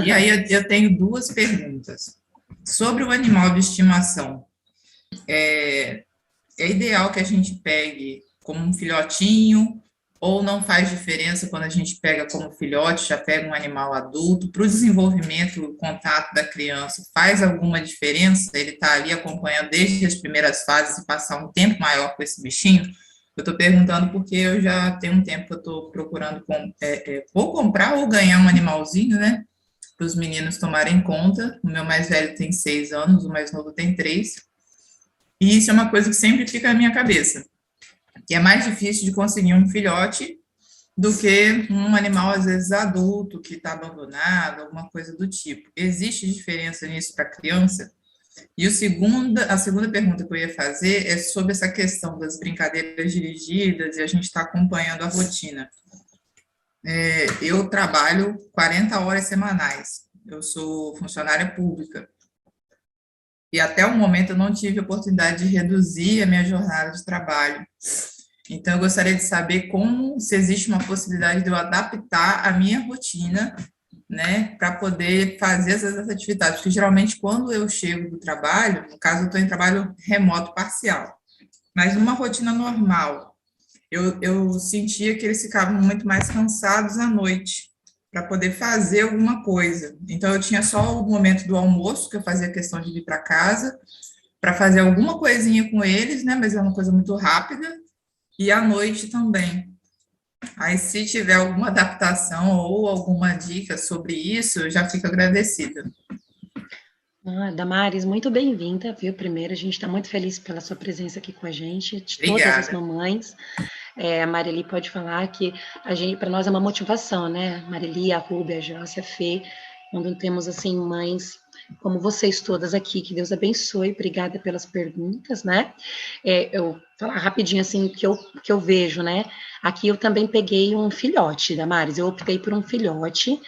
E aí eu tenho duas perguntas. Sobre o animal de estimação, é ideal que a gente pegue como um filhotinho, ou não faz diferença quando a gente pega como filhote, já pega um animal adulto? Para o desenvolvimento, o contato da criança, faz alguma diferença? Ele está ali acompanhando desde as primeiras fases e passar um tempo maior com esse bichinho? Eu estou perguntando porque eu já tenho um tempo que eu estou procurando ou comprar ou ganhar um animalzinho, né? Para os meninos tomarem conta. O meu mais velho tem 6 anos, o mais novo tem 3. E isso é uma coisa que sempre fica na minha cabeça, que é mais difícil de conseguir um filhote do que um animal, às vezes, adulto, que está abandonado, alguma coisa do tipo. Existe diferença nisso para a criança? E a segunda pergunta que eu ia fazer é sobre essa questão das brincadeiras dirigidas, e a gente está acompanhando a rotina. Eu trabalho 40 horas semanais, eu sou funcionária pública, e até o momento eu não tive a oportunidade de reduzir a minha jornada de trabalho. Então, eu gostaria de saber se existe uma possibilidade de eu adaptar a minha rotina, né, para poder fazer essas atividades, porque geralmente quando eu chego do trabalho, no caso eu estou em trabalho remoto parcial, mas numa rotina normal, eu sentia que eles ficavam muito mais cansados à noite, para poder fazer alguma coisa. Então, eu tinha só o momento do almoço, que eu fazia questão de vir para casa, para fazer alguma coisinha com eles, né, mas é uma coisa muito rápida, e à noite também. Aí, se tiver alguma adaptação ou alguma dica sobre isso, eu já fico agradecida. Damares, muito bem-vinda, viu? Primeiro, a gente está muito feliz pela sua presença aqui com a gente, de Obrigada. Todas as mamães. A Marili pode falar que para nós é uma motivação, né? Marili, a Rúbia, a Jócia, a Fê, quando temos, assim, mães como vocês todas aqui, que Deus abençoe, obrigada pelas perguntas, né? Eu vou falar rapidinho, assim, o que eu vejo, né? Aqui eu também peguei um filhote, Damares, eu optei por um filhote,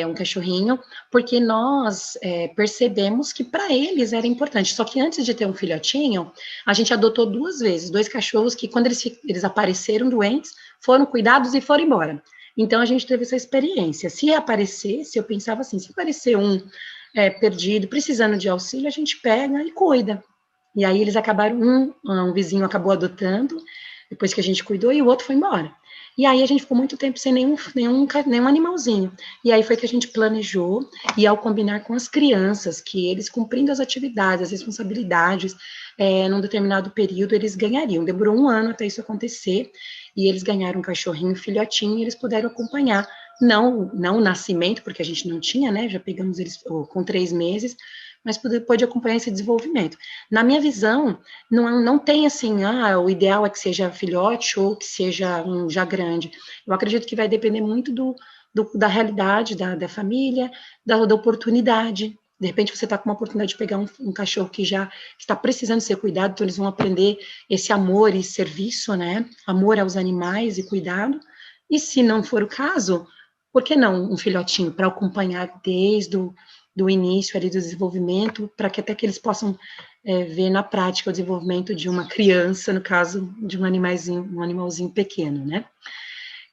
um cachorrinho, porque nós percebemos que para eles era importante. Só que antes de ter um filhotinho, a gente adotou 2 vezes, 2 cachorros que, quando eles apareceram doentes, foram cuidados e foram embora. Então, a gente teve essa experiência. Se aparecesse, eu pensava assim, se aparecer um perdido, precisando de auxílio, a gente pega e cuida. E aí eles acabaram, um vizinho acabou adotando, depois que a gente cuidou, e o outro foi embora. E aí a gente ficou muito tempo sem nenhum animalzinho. E aí foi que a gente planejou, e ao combinar com as crianças, que eles cumprindo as atividades, as responsabilidades, num determinado período, eles ganhariam. Demorou 1 ano até isso acontecer, e eles ganharam um cachorrinho, um filhotinho, e eles puderam acompanhar. Não o nascimento, porque a gente não tinha, né? Já pegamos eles com 3 meses, mas pode acompanhar esse desenvolvimento. Na minha visão, não tem assim, o ideal é que seja filhote ou que seja um já grande. Eu acredito que vai depender muito da realidade da família, da oportunidade. De repente você está com uma oportunidade de pegar um cachorro que está precisando ser cuidado, então eles vão aprender esse amor e serviço, né? Amor aos animais e cuidado. E se não for o caso, por que não um filhotinho para acompanhar desde do início ali do desenvolvimento, para que até que eles possam ver na prática o desenvolvimento de uma criança, no caso de um animalzinho pequeno, né?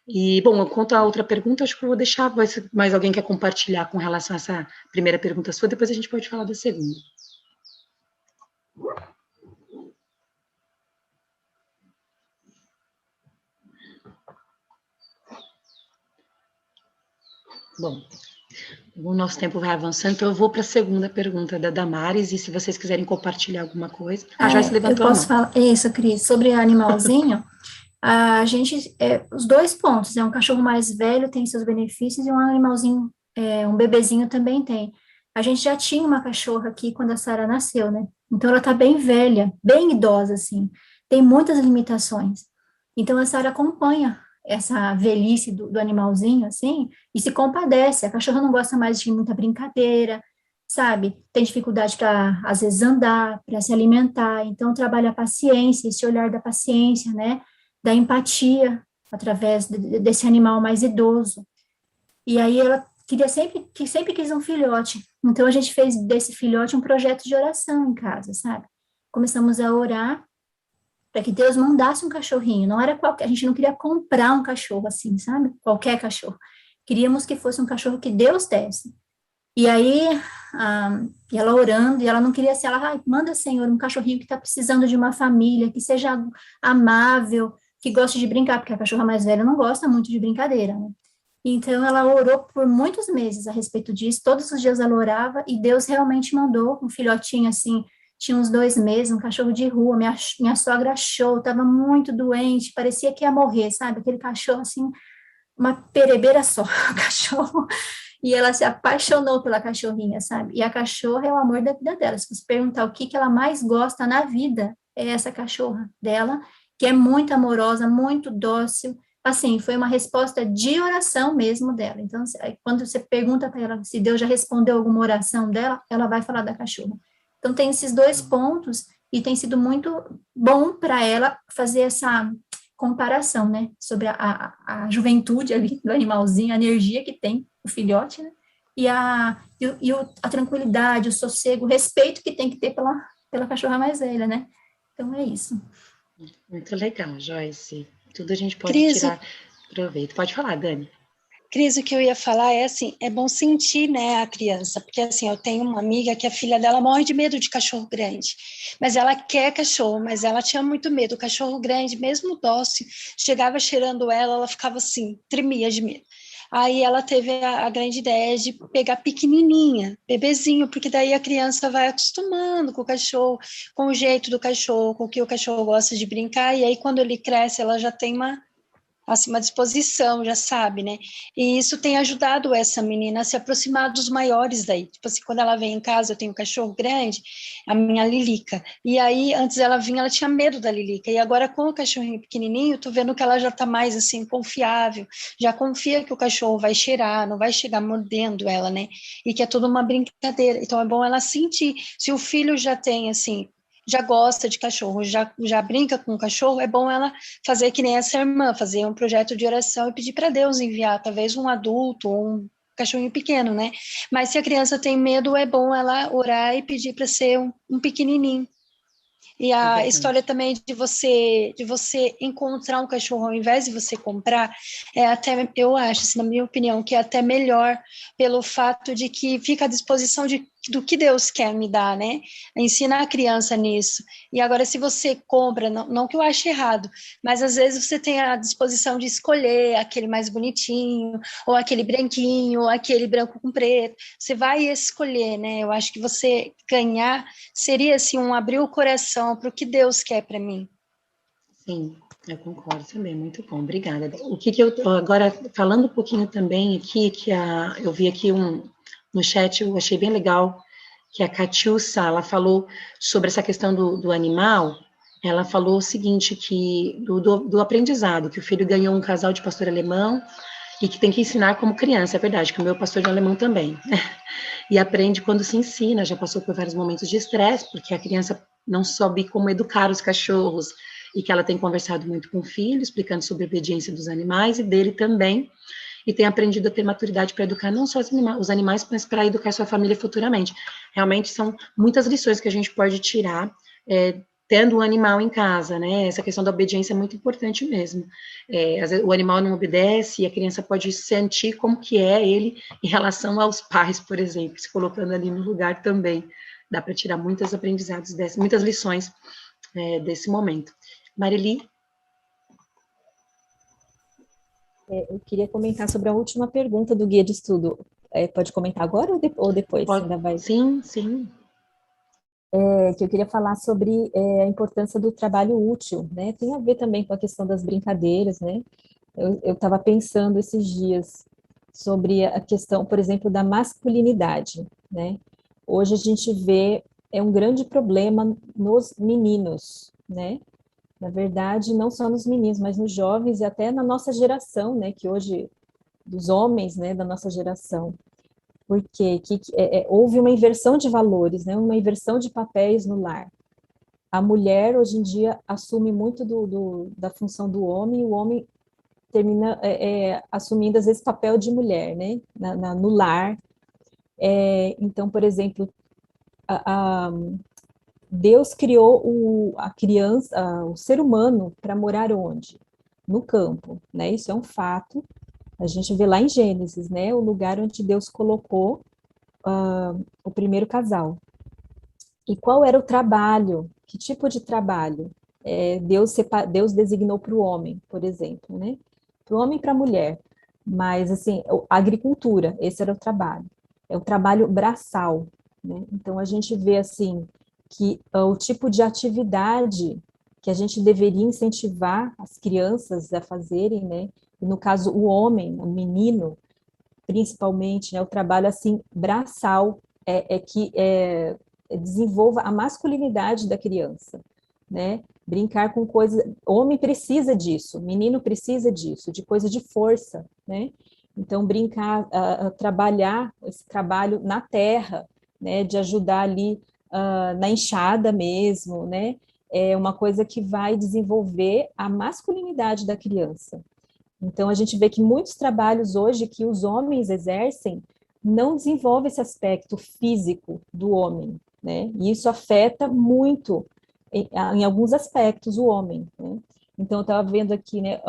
E, bom, quanto à outra pergunta, acho que eu vou deixar, mais alguém quer compartilhar com relação a essa primeira pergunta sua, depois a gente pode falar da segunda. Bom, o nosso tempo vai avançando, então eu vou para a segunda pergunta da Damares, e se vocês quiserem compartilhar alguma coisa... A Joyce levantou a mão. Eu posso falar, isso, Cris, sobre animalzinho, a gente, os 2 pontos, um cachorro mais velho tem seus benefícios, e um animalzinho, um bebezinho também tem. A gente já tinha uma cachorra aqui quando a Sara nasceu, né? Então ela tá bem velha, bem idosa, assim. tem muitas limitações. Então, a Sara acompanha essa velhice do animalzinho, assim, e se compadece. A cachorra não gosta mais de muita brincadeira, sabe? Tem dificuldade para, às vezes, andar, para se alimentar. Então, trabalha a paciência, esse olhar da paciência, né? Da empatia, através desse animal mais idoso. E aí, ela sempre quis um filhote. Então, a gente fez desse filhote um projeto de oração em casa, sabe? Começamos a orar para que Deus mandasse um cachorrinho. Não era qualquer, a gente não queria comprar um cachorro assim, sabe? Qualquer cachorro. Queríamos que fosse um cachorro que Deus desse. E aí, e ela orando, e ela não queria ser, ela, manda, Senhor, um cachorrinho que está precisando de uma família, que seja amável, que goste de brincar, porque a cachorra mais velha não gosta muito de brincadeira, né? Então, ela orou por muitos meses a respeito disso, todos os dias ela orava, e Deus realmente mandou um filhotinho assim, tinha uns 2 meses, um cachorro de rua, minha sogra achou, estava muito doente, parecia que ia morrer, sabe? Aquele cachorro, assim, uma perebeira só, o cachorro, e ela se apaixonou pela cachorrinha, sabe? E a cachorra é o amor da vida dela. Se você perguntar o que ela mais gosta na vida, é essa cachorra dela, que é muito amorosa, muito dócil. Assim, foi uma resposta de oração mesmo dela. Então, quando você pergunta para ela se Deus já respondeu alguma oração dela, ela vai falar da cachorra. Então, tem esses 2 pontos, e tem sido muito bom para ela fazer essa comparação, né, sobre a juventude ali do animalzinho, a energia que tem o filhote, né, e a tranquilidade, o sossego, o respeito que tem que ter pela cachorra mais velha, né. Então, é isso. Muito legal, Joyce. Tudo a gente pode Cris, tirar proveito. Pode falar, Dani. Cris, o que eu ia falar é assim, é bom sentir, né, a criança, porque assim, eu tenho uma amiga que a filha dela morre de medo de cachorro grande, mas ela quer cachorro, mas ela tinha muito medo, o cachorro grande, mesmo dócil, chegava cheirando ela ficava assim, tremia de medo. Aí ela teve a grande ideia de pegar pequenininha, bebezinho, porque daí a criança vai acostumando com o cachorro, com o jeito do cachorro, com o que o cachorro gosta de brincar, e aí quando ele cresce, ela já tem uma disposição, já sabe, né? E isso tem ajudado essa menina a se aproximar dos maiores daí. Tipo assim, quando ela vem em casa, eu tenho um cachorro grande, a minha Lilica. E aí, antes ela vinha, ela tinha medo da Lilica. E agora, com o cachorrinho pequenininho, tô vendo que ela já tá mais, assim, confiável. Já confia que o cachorro vai cheirar, não vai chegar mordendo ela, né? E que é tudo uma brincadeira. Então, é bom ela sentir. Se o filho já tem, assim, já gosta de cachorro, já brinca com o cachorro, é bom ela fazer que nem essa irmã, fazer um projeto de oração e pedir para Deus enviar, talvez um adulto ou um cachorrinho pequeno, né? Mas se a criança tem medo, é bom ela orar e pedir para ser um pequenininho. E a história também de você encontrar um cachorro ao invés de você comprar, é até, eu acho, assim, na minha opinião, que é até melhor pelo fato de que fica à disposição do que Deus quer me dar, né? Ensinar a criança nisso. E agora, se você compra, não que eu ache errado, mas às vezes você tem a disposição de escolher aquele mais bonitinho, ou aquele branquinho, ou aquele branco com preto. Você vai escolher, né? Eu acho que você ganhar seria, assim, abrir o coração para o que Deus quer para mim. Sim, eu concordo também, muito bom, obrigada. O que eu, agora, falando um pouquinho também aqui, eu vi aqui no chat, eu achei bem legal, que a Catiúcia, ela falou sobre essa questão do animal, ela falou o seguinte, que do aprendizado, que o filho ganhou um casal de pastor alemão, e que tem que ensinar como criança, é verdade, que o meu pastor de alemão também, e aprende quando se ensina, já passou por vários momentos de estresse, porque a criança não soube como educar os cachorros, e que ela tem conversado muito com o filho, explicando sobre a obediência dos animais, e dele também, e tem aprendido a ter maturidade para educar não só os animais, mas para educar sua família futuramente. Realmente são muitas lições que a gente pode tirar tendo um animal em casa, né? Essa questão da obediência é muito importante mesmo. Às vezes o animal não obedece e a criança pode sentir como que é ele em relação aos pais, por exemplo, se colocando ali no lugar também. Dá para tirar muitos aprendizados muitas lições desse momento. Marili? Eu queria comentar sobre a última pergunta do guia de estudo. Pode comentar agora ou depois? Ainda vai... Sim. Que eu queria falar sobre a importância do trabalho útil, né? Tem a ver também com a questão das brincadeiras, né? Eu estava pensando esses dias sobre a questão, por exemplo, da masculinidade, né? Hoje a gente vê, é um grande problema nos meninos, né? Na verdade, não só nos meninos, mas nos jovens e até na nossa geração, né, que hoje, dos homens, né, da nossa geração. Porque houve uma inversão de valores, né, uma inversão de papéis no lar. A mulher, hoje em dia, assume muito da função do homem, e o homem termina assumindo, às vezes, papel de mulher, né, no lar. Então, por exemplo, Deus criou a criança, o ser humano, para morar onde? No campo, né? Isso é um fato. A gente vê lá em Gênesis, né? O lugar onde Deus colocou o primeiro casal. E qual era o trabalho? Que tipo de trabalho? Deus designou para o homem, por exemplo, né? Para o homem e para a mulher. Mas, assim, a agricultura, esse era o trabalho. É o trabalho braçal, né? Então, a gente vê, assim, que o tipo de atividade que a gente deveria incentivar as crianças a fazerem, né? E no caso, o homem, o menino, principalmente, né? O trabalho, assim, braçal, que desenvolva a masculinidade da criança, né? Brincar com coisas... Homem precisa disso, menino precisa disso, de coisa de força, né? Então, brincar, trabalhar esse trabalho na terra, né? De ajudar ali na enxada mesmo, né? É uma coisa que vai desenvolver a masculinidade da criança. Então, a gente vê que muitos trabalhos hoje que os homens exercem não desenvolvem esse aspecto físico do homem, né? E isso afeta muito, em alguns aspectos, o homem, né? Então, eu estava vendo aqui, né,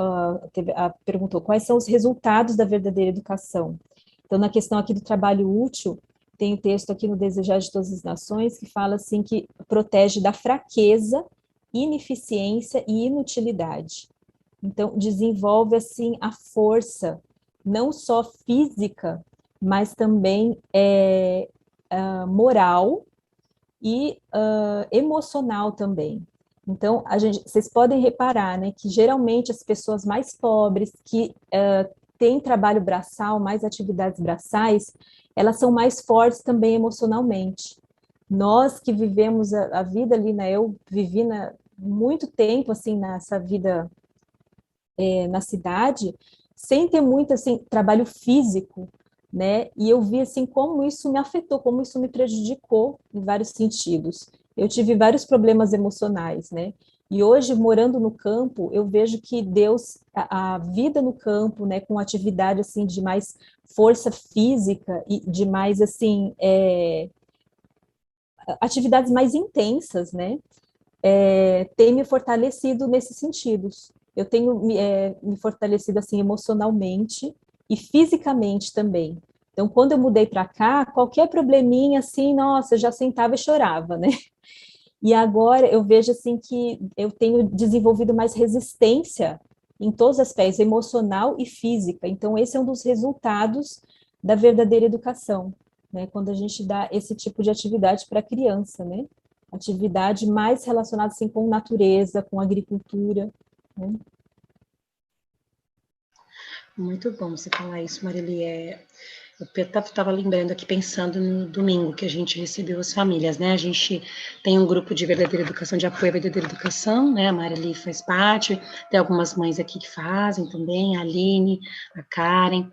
perguntou quais são os resultados da verdadeira educação. Então, na questão aqui do trabalho útil, tem o texto aqui no Desejar de Todas as Nações, que fala assim que protege da fraqueza, ineficiência e inutilidade. Então, desenvolve, assim, a força, não só física, mas também moral e emocional também. Então, vocês podem reparar, né, que geralmente as pessoas mais pobres, que têm trabalho braçal, mais atividades braçais, elas são mais fortes também emocionalmente. Nós que vivemos a vida ali, né, eu vivi muito tempo, assim, nessa vida na cidade, sem ter muito, assim, trabalho físico, né, e eu vi, assim, como isso me afetou, como isso me prejudicou em vários sentidos. Eu tive vários problemas emocionais, né, e hoje, morando no campo, eu vejo que Deus, a vida no campo, né, com atividade, assim, de mais força física e de mais, assim, atividades mais intensas, né, tem me fortalecido nesses sentidos. Eu tenho me fortalecido, assim, emocionalmente e fisicamente também. Então, quando eu mudei para cá, qualquer probleminha, assim, nossa, eu já sentava e chorava, né? E agora eu vejo, assim, que eu tenho desenvolvido mais resistência em todos os aspectos, emocional e física. Então, esse é um dos resultados da verdadeira educação, né? Quando a gente dá esse tipo de atividade para a criança, né? Atividade mais relacionada, assim, com natureza, com agricultura, né? Muito bom você falar isso, Marili. Eu estava lembrando aqui, pensando no domingo que a gente recebeu as famílias, né? A gente tem um grupo de verdadeira educação, de apoio à verdadeira educação, né? A Marili faz parte, tem algumas mães aqui que fazem também, a Aline, a Karen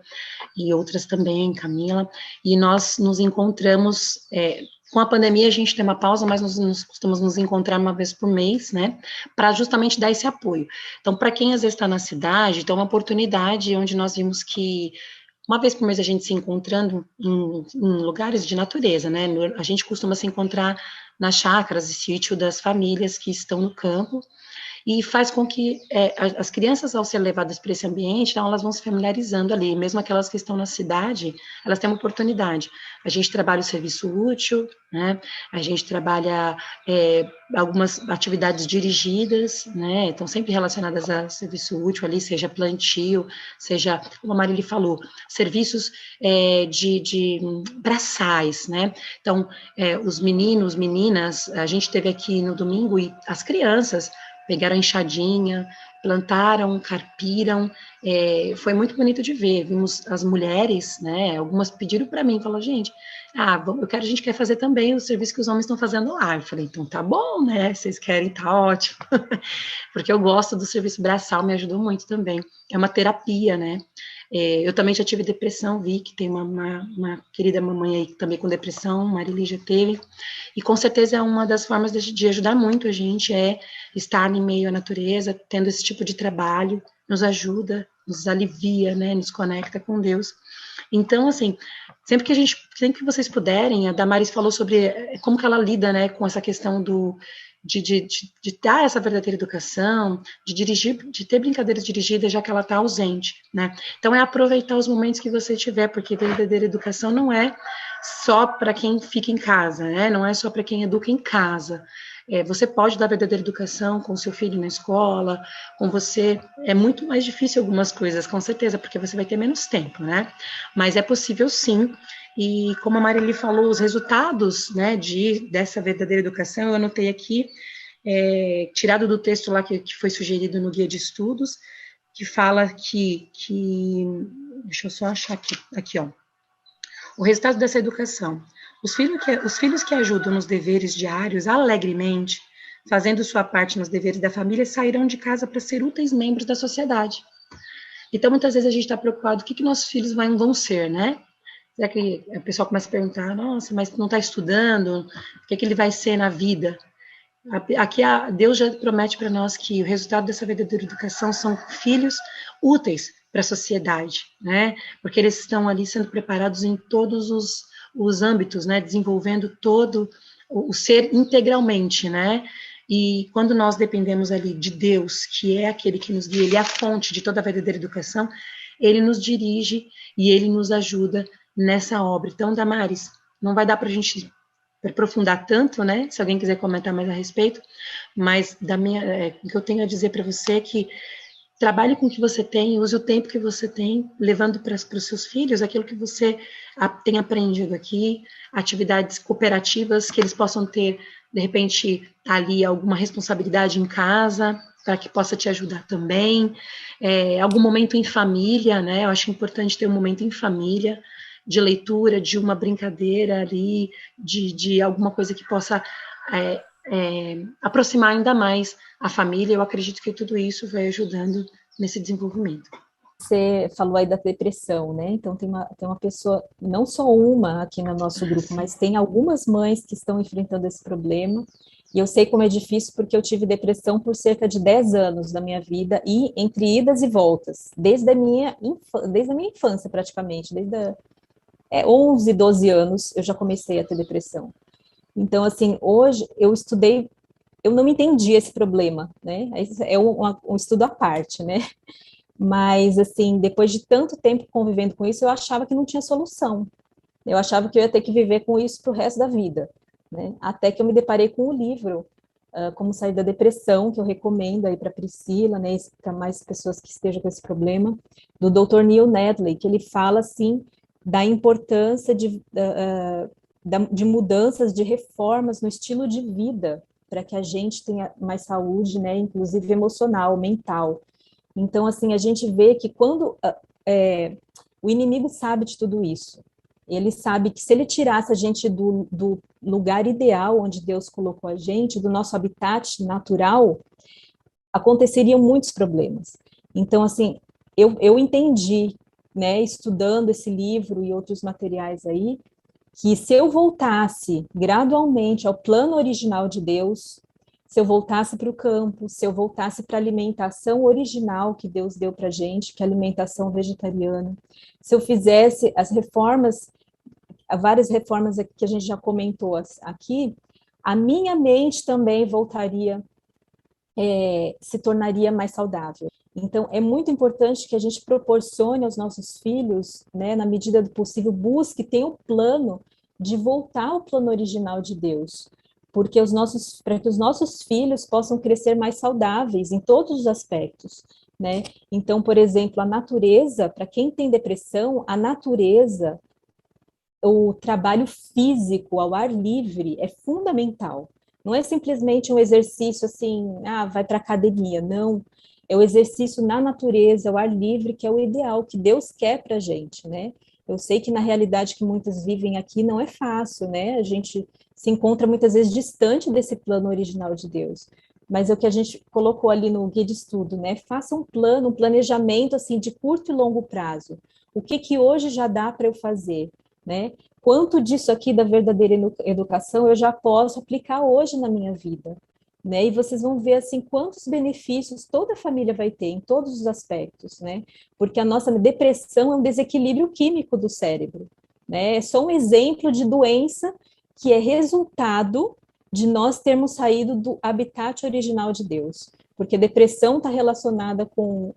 e outras também, Camila, e nós nos encontramos... com a pandemia a gente tem uma pausa, mas nós costumamos nos encontrar uma vez por mês, né, para justamente dar esse apoio. Então, para quem às vezes está na cidade, então é uma oportunidade onde nós vimos que uma vez por mês a gente se encontrando em lugares de natureza, né, a gente costuma se encontrar nas chácaras e sítio das famílias que estão no campo, e faz com que as crianças, ao ser levadas para esse ambiente, então, elas vão se familiarizando ali, mesmo aquelas que estão na cidade, elas têm uma oportunidade. A gente trabalha o serviço útil, né? A gente trabalha algumas atividades dirigidas, né? Então, sempre relacionadas a serviço útil ali, seja plantio, seja, como a Marili falou, serviços de braçais, né? Então, os meninos, meninas, a gente teve aqui no domingo, e as crianças pegaram a enxadinha, plantaram, carpiram, foi muito bonito de ver. Vimos as mulheres, né, algumas pediram para mim, falaram, gente, a gente quer fazer também o serviço que os homens estão fazendo lá. Eu falei, então tá bom, né, vocês querem, tá ótimo. Porque eu gosto do serviço braçal, me ajudou muito também. É uma terapia, né. Eu também já tive depressão, vi que tem uma querida mamãe aí também com depressão, Marili já teve, e com certeza é uma das formas de ajudar muito a gente, estar em meio à natureza, tendo esse tipo de trabalho, nos ajuda, nos alivia, né, nos conecta com Deus. Então, assim, sempre que vocês puderem, a Damaris falou sobre como que ela lida, né, com essa questão de dar essa verdadeira educação, de dirigir, de ter brincadeiras dirigidas, já que ela está ausente, né? Então, é aproveitar os momentos que você tiver, porque verdadeira educação não é só para quem fica em casa, né? Não é só para quem educa em casa. Você pode dar verdadeira educação com seu filho na escola, com você. É muito mais difícil algumas coisas, com certeza, porque você vai ter menos tempo, né? Mas é possível sim. E como a Marili falou, os resultados, né, dessa verdadeira educação, eu anotei aqui, tirado do texto lá que foi sugerido no guia de estudos, que fala que deixa eu só achar aqui, ó. O resultado dessa educação. Os filhos que ajudam nos deveres diários alegremente, fazendo sua parte nos deveres da família, sairão de casa para ser úteis membros da sociedade. Então, muitas vezes a gente está preocupado, o que nossos filhos vão ser, né? Será que o pessoal começa a perguntar, nossa, mas não está estudando, o que ele vai ser na vida? Aqui Deus já promete para nós que o resultado dessa verdadeira educação são filhos úteis para a sociedade, né? Porque eles estão ali sendo preparados em todos os âmbitos, né? Desenvolvendo todo o ser integralmente, né? E quando nós dependemos ali de Deus, que é aquele que nos guia, ele é a fonte de toda a verdadeira educação, ele nos dirige e ele nos ajuda nessa obra. Então, Damaris, não vai dar para a gente aprofundar tanto, né? Se alguém quiser comentar mais a respeito, mas o que eu tenho a dizer para você é que trabalhe com o que você tem, use o tempo que você tem, levando para os seus filhos aquilo que você tem aprendido aqui, atividades cooperativas que eles possam ter, de repente, ali alguma responsabilidade em casa, para que possa te ajudar também, algum momento em família, né? Eu acho importante ter um momento em família, de leitura, de uma brincadeira ali, de alguma coisa que possa aproximar ainda mais a família. Eu acredito que tudo isso vai ajudando nesse desenvolvimento. Você falou aí da depressão, né? Então tem uma pessoa, não só uma aqui no nosso grupo, mas tem algumas mães que estão enfrentando esse problema. E eu sei como é difícil porque eu tive depressão por cerca de 10 anos da minha vida, e entre idas e voltas, desde a minha infância praticamente, desde 11, 12 anos eu já comecei a ter depressão. Então, assim, hoje eu estudei, eu não entendi esse problema, né? É um estudo à parte, né? Mas, assim, depois de tanto tempo convivendo com isso, eu achava que não tinha solução. Eu achava que eu ia ter que viver com isso pro resto da vida, né? Até que eu me deparei com o livro Como Sair da Depressão, que eu recomendo aí para Priscila, né? Para mais pessoas que estejam com esse problema, do Dr. Neil Nedley, que ele fala, assim, da importância de mudanças, de reformas no estilo de vida, para que a gente tenha mais saúde, né, inclusive emocional, mental. Então, assim, a gente vê que quando o inimigo sabe de tudo isso, ele sabe que se ele tirasse a gente do lugar ideal onde Deus colocou a gente, do nosso habitat natural, aconteceriam muitos problemas. Então, assim, eu entendi, né, estudando esse livro e outros materiais aí, que se eu voltasse gradualmente ao plano original de Deus, se eu voltasse para o campo, se eu voltasse para a alimentação original que Deus deu para a gente, que é a alimentação vegetariana, se eu fizesse as reformas, várias reformas que a gente já comentou aqui, a minha mente também voltaria, se tornaria mais saudável. Então, é muito importante que a gente proporcione aos nossos filhos, né, na medida do possível, busque, tenha um plano de voltar ao plano original de Deus, porque para que os nossos filhos possam crescer mais saudáveis em todos os aspectos, né? Então, por exemplo, a natureza, para quem tem depressão, a natureza, o trabalho físico ao ar livre é fundamental. Não é simplesmente um exercício assim, vai para academia, não. É o exercício na natureza, o ar livre, que é o ideal, que Deus quer para a gente, né? Eu sei que na realidade que muitos vivem aqui não é fácil, né? A gente se encontra muitas vezes distante desse plano original de Deus. Mas é o que a gente colocou ali no guia de estudo, né? Faça um plano, um planejamento assim de curto e longo prazo. O que hoje já dá para eu fazer, né? Quanto disso aqui da verdadeira educação eu já posso aplicar hoje na minha vida, né? E vocês vão ver assim quantos benefícios toda a família vai ter em todos os aspectos, né? Porque a nossa depressão é um desequilíbrio químico do cérebro, né? É só um exemplo de doença que é resultado de nós termos saído do habitat original de Deus, porque depressão está relacionada com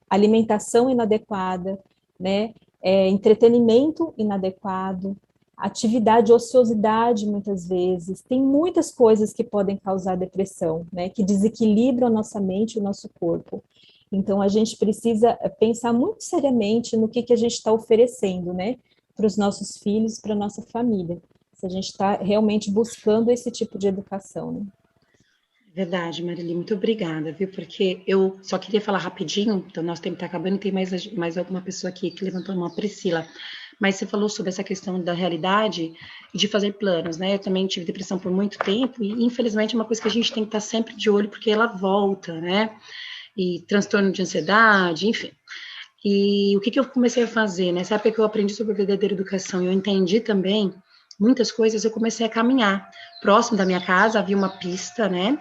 alimentação inadequada, né? Entretenimento inadequado, atividade, ociosidade, muitas vezes. Tem muitas coisas que podem causar depressão, né? Que desequilibram a nossa mente e o nosso corpo. Então, a gente precisa pensar muito seriamente no que a gente está oferecendo, né? Para os nossos filhos, para a nossa família. Se a gente está realmente buscando esse tipo de educação, né? Verdade, Marili, muito obrigada, viu? Porque eu só queria falar rapidinho, então nosso tempo está acabando, tem mais alguma pessoa aqui que levantou a mão, a Priscila. Mas você falou sobre essa questão da realidade e de fazer planos, né? Eu também tive depressão por muito tempo e, infelizmente, é uma coisa que a gente tem que estar sempre de olho, porque ela volta, né? E transtorno de ansiedade, enfim. E o que eu comecei a fazer? Nessa época que eu aprendi sobre a verdadeira educação e eu entendi também muitas coisas, eu comecei a caminhar. Próximo da minha casa havia uma pista, né?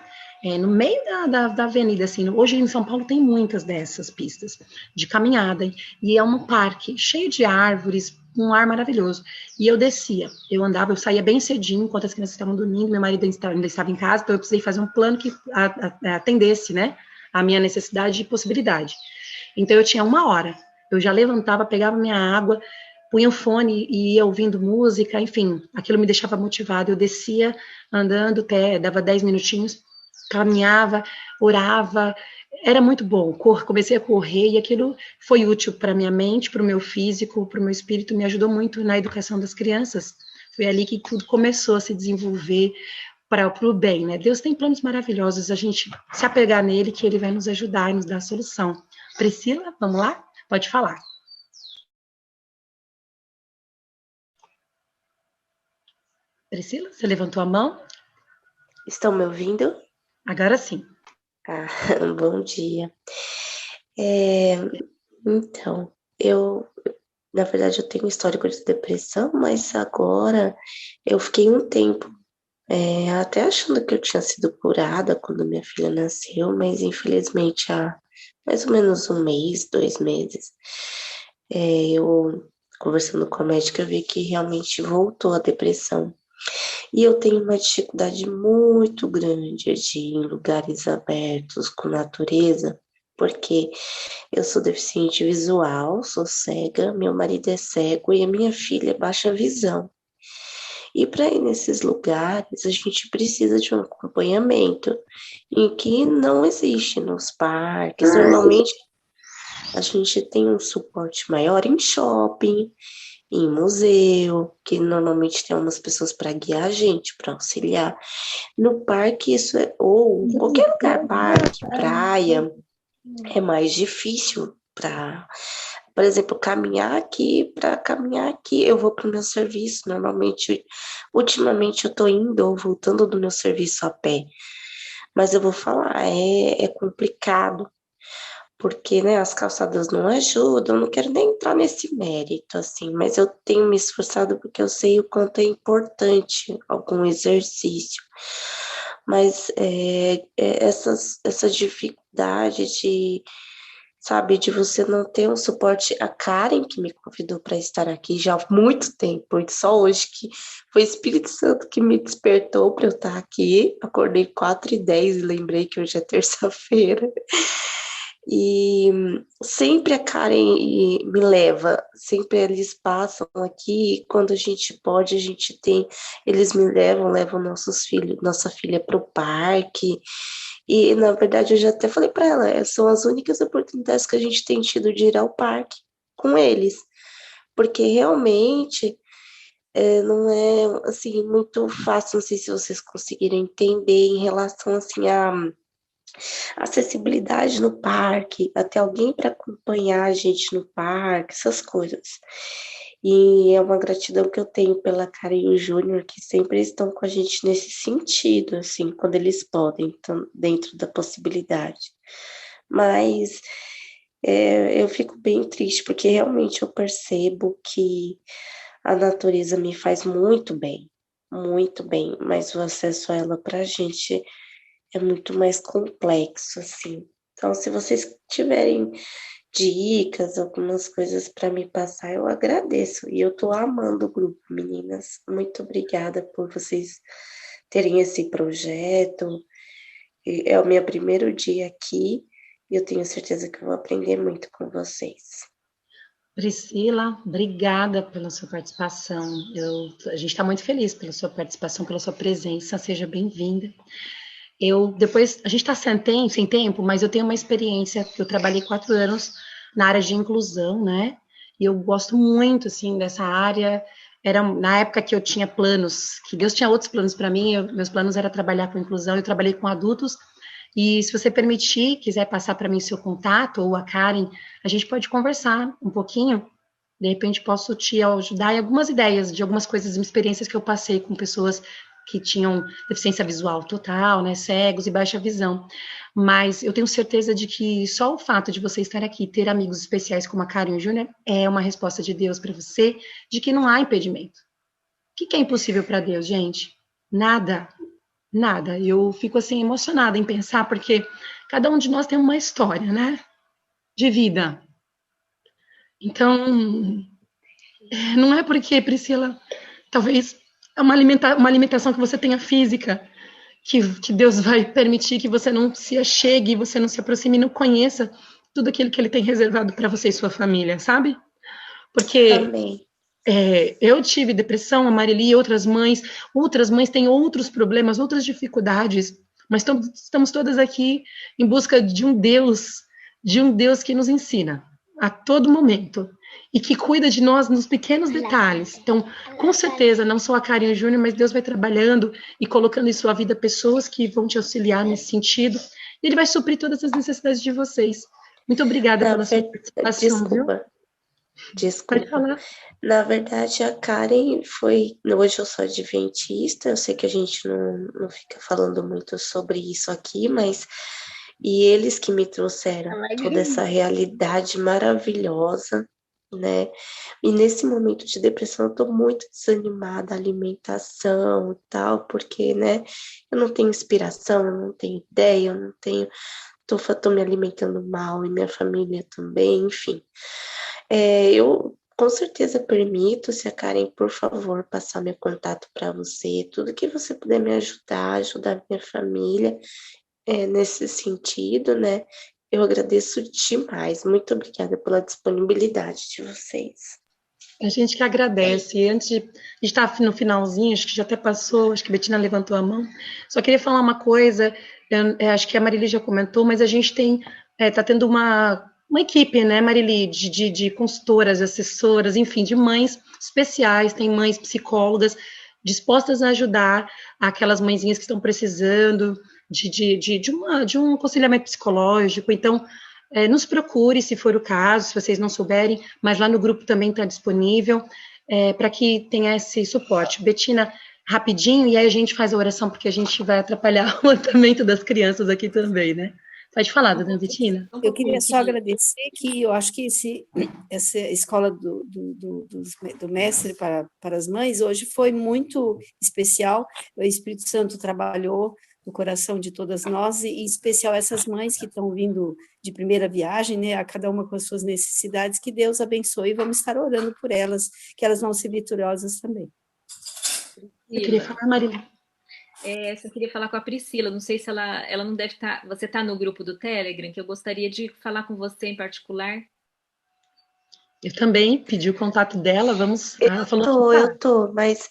No meio da avenida, assim, hoje em São Paulo tem muitas dessas pistas de caminhada, e é um parque cheio de árvores, um ar maravilhoso, e eu descia, eu andava, eu saía bem cedinho, enquanto as crianças estavam dormindo, meu marido ainda estava em casa, então eu precisei fazer um plano que atendesse, né, a minha necessidade e possibilidade. Então eu tinha 1 hora, eu já levantava, pegava minha água, punha o fone e ia ouvindo música, enfim, aquilo me deixava motivada, eu descia andando até, dava 10 minutinhos, caminhava, orava, era muito bom, comecei a correr e aquilo foi útil para minha mente, para o meu físico, para o meu espírito, me ajudou muito na educação das crianças, foi ali que tudo começou a se desenvolver para o bem, né? Deus tem planos maravilhosos, a gente se apegar nele que ele vai nos ajudar e nos dar a solução. Priscila, vamos lá? Pode falar. Priscila, você levantou a mão? Estão me ouvindo? Agora sim. Bom dia. Então, na verdade, eu tenho um histórico de depressão, mas agora eu fiquei um tempo até achando que eu tinha sido curada quando minha filha nasceu, mas infelizmente há mais ou menos 1 mês, 2 meses, eu conversando com a médica, eu vi que realmente voltou a depressão. E eu tenho uma dificuldade muito grande de ir em lugares abertos, com natureza, porque eu sou deficiente visual, sou cega, meu marido é cego e a minha filha é baixa visão. E para ir nesses lugares, a gente precisa de um acompanhamento, em que não existe nos parques. Normalmente, a gente tem um suporte maior em shopping, em museu, que normalmente tem umas pessoas para guiar a gente, para auxiliar. No parque, ou em qualquer lugar, parque, praia, é mais difícil para, por exemplo, para caminhar aqui, eu vou para o meu serviço, normalmente, ultimamente eu estou indo ou voltando do meu serviço a pé, mas eu vou falar, é complicado, porque, né, as calçadas não ajudam, eu não quero nem entrar nesse mérito, assim, mas eu tenho me esforçado porque eu sei o quanto é importante algum exercício, mas essa dificuldade de você não ter um suporte, a Karen que me convidou para estar aqui já há muito tempo, e só hoje que foi o Espírito Santo que me despertou para eu estar aqui, acordei 4h10 e lembrei que hoje é terça-feira, e sempre a Karen me leva, sempre eles passam aqui, e quando a gente pode, eles me levam nossa filha para o parque, e na verdade eu já até falei para ela, são as únicas oportunidades que a gente tem tido de ir ao parque com eles, porque realmente não é, assim, muito fácil, não sei se vocês conseguiram entender em relação, assim, à acessibilidade no parque, até alguém para acompanhar a gente no parque, essas coisas. E é uma gratidão que eu tenho pela Karen e o Júnior, que sempre estão com a gente nesse sentido, assim, quando eles podem, então, dentro da possibilidade. Mas eu fico bem triste, porque realmente eu percebo que a natureza me faz muito bem, mas o acesso a ela para a gente é muito mais complexo, assim. Então, se vocês tiverem dicas, algumas coisas para me passar, eu agradeço. E eu tô amando o grupo, meninas. Muito obrigada por vocês terem esse projeto. É o meu primeiro dia aqui e eu tenho certeza que eu vou aprender muito com vocês. Priscila, obrigada pela sua participação. A gente está muito feliz pela sua participação, pela sua presença. Seja bem-vinda. A gente está sem tempo, mas eu tenho uma experiência, eu trabalhei 4 anos na área de inclusão, né? E eu gosto muito, assim, dessa área. Era na época que eu tinha planos, que Deus tinha outros planos para mim, meus planos era trabalhar com inclusão, eu trabalhei com adultos, e se você permitir, quiser passar para mim seu contato, ou a Karen, a gente pode conversar um pouquinho, de repente posso te ajudar em algumas ideias de algumas coisas, experiências que eu passei com pessoas que tinham deficiência visual total, né, cegos e baixa visão. Mas eu tenho certeza de que só o fato de você estar aqui, ter amigos especiais como a Karen e o Júnior, é uma resposta de Deus para você, de que não há impedimento. O que é impossível para Deus, gente? Nada, nada. Eu fico assim emocionada em pensar, porque cada um de nós tem uma história, né, de vida. Então, não é porque, Priscila, talvez é uma alimentação que você tenha física, que Deus vai permitir que você não se achegue, você não se aproxime, não conheça tudo aquilo que Ele tem reservado para você e sua família, sabe? Porque eu tive depressão, a Marili e outras mães têm outros problemas, outras dificuldades, mas estamos todas aqui em busca de um Deus que nos ensina a todo momento e que cuida de nós nos pequenos detalhes. Então, com certeza, não só a Karen e o Júnior, mas Deus vai trabalhando e colocando em sua vida pessoas que vão te auxiliar nesse sentido. E Ele vai suprir todas as necessidades de vocês. Muito obrigada pela sua participação. Desculpa. Pode falar. Na verdade, a Karen hoje eu sou adventista, eu sei que a gente não fica falando muito sobre isso aqui, mas e eles que me trouxeram toda essa realidade maravilhosa, né? E nesse momento de depressão eu tô muito desanimada, alimentação e tal, porque, né, eu não tenho inspiração, eu não tenho ideia, eu não tenho, tô me alimentando mal e minha família também, enfim. Eu com certeza permito, se a Karen, por favor, passar meu contato para você, tudo que você puder me ajudar minha família nesse sentido, né? Eu agradeço demais. Muito obrigada pela disponibilidade de vocês. A gente que agradece. E antes de estar no finalzinho, acho que já até passou, acho que a Betina levantou a mão. Só queria falar uma coisa, acho que a Marili já comentou, mas a gente está tendo uma equipe, né, Marili, de consultoras, assessoras, enfim, de mães especiais, tem mães psicólogas dispostas a ajudar aquelas mãezinhas que estão precisando de um aconselhamento psicológico. Então, nos procure, se for o caso, se vocês não souberem, mas lá no grupo também está disponível, para que tenha esse suporte. Betina, rapidinho, e aí a gente faz a oração, porque a gente vai atrapalhar o andamento das crianças aqui também, né? Pode falar, dona Betina. Eu queria só agradecer que eu acho que essa escola do mestre para as mães hoje foi muito especial. O Espírito Santo trabalhou no coração de todas nós, e em especial essas mães que estão vindo de primeira viagem, né, a cada uma com as suas necessidades, que Deus abençoe, e vamos estar orando por elas, que elas vão ser vitoriosas também. Eu queria falar, Marília. Só queria falar com a Priscila, não sei se ela não deve estar, você está no grupo do Telegram, que eu gostaria de falar com você em particular. Eu também pedi o contato dela, vamos... Eu tô, mas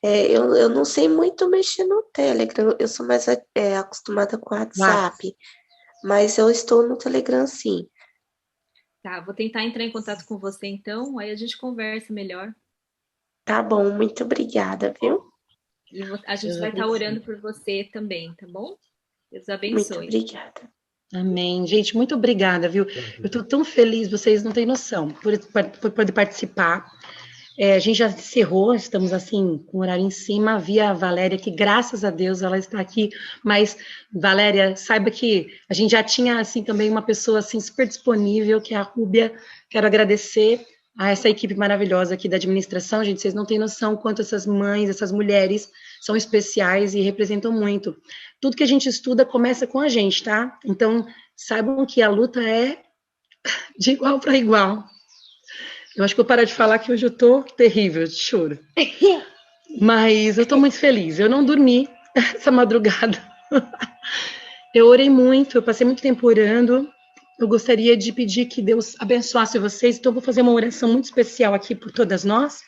eu não sei muito mexer no Telegram, eu sou mais acostumada com o WhatsApp, mas eu estou no Telegram sim. Tá, vou tentar entrar em contato com você então, aí a gente conversa melhor. Tá bom, muito obrigada, viu? E a gente Deus vai estar abençoe. orando por você também, tá bom? Deus Muito abençoe. obrigada. Amém. Gente, muito obrigada, viu? Eu estou tão feliz, vocês não têm noção, por poder participar. A gente já encerrou, estamos assim, com o horário em cima, via a Valéria, que graças a Deus ela está aqui, mas, Valéria, saiba que a gente já tinha, assim, também uma pessoa, assim, super disponível, que é a Rúbia. Quero agradecer a essa equipe maravilhosa aqui da administração, gente, vocês não têm noção quanto essas mães, essas mulheres são especiais e representam muito. Tudo que a gente estuda começa com a gente, tá? Então, saibam que a luta é de igual para igual. Eu acho que vou parar de falar que hoje eu tô terrível, de choro. Mas eu tô muito feliz. Eu não dormi essa madrugada. Eu orei muito, eu passei muito tempo orando. Eu gostaria de pedir que Deus abençoasse vocês. Então, eu vou fazer uma oração muito especial aqui por todas nós.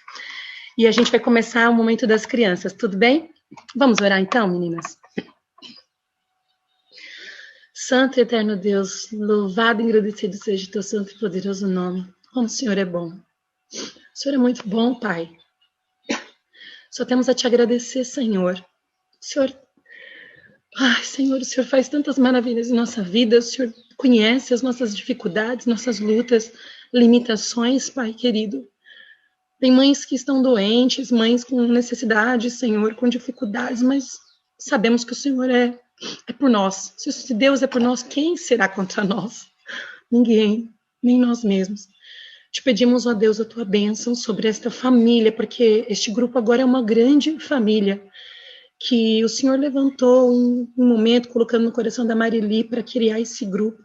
E a gente vai começar o momento das crianças, tudo bem? Vamos orar então, meninas? Santo e eterno Deus, louvado e agradecido seja o teu santo e poderoso nome. Como o Senhor é bom. O Senhor é muito bom, Pai. Só temos a te agradecer, Senhor. Senhor, Senhor, o Senhor faz tantas maravilhas em nossa vida. O Senhor conhece as nossas dificuldades, nossas lutas, limitações, Pai querido. Tem mães que estão doentes, mães com necessidades, Senhor, com dificuldades, mas sabemos que o Senhor é por nós. Se Deus é por nós, quem será contra nós? Ninguém, nem nós mesmos. Te pedimos, ó Deus, a tua bênção sobre esta família, porque este grupo agora é uma grande família, que o Senhor levantou um momento, colocando no coração da Marili para criar esse grupo,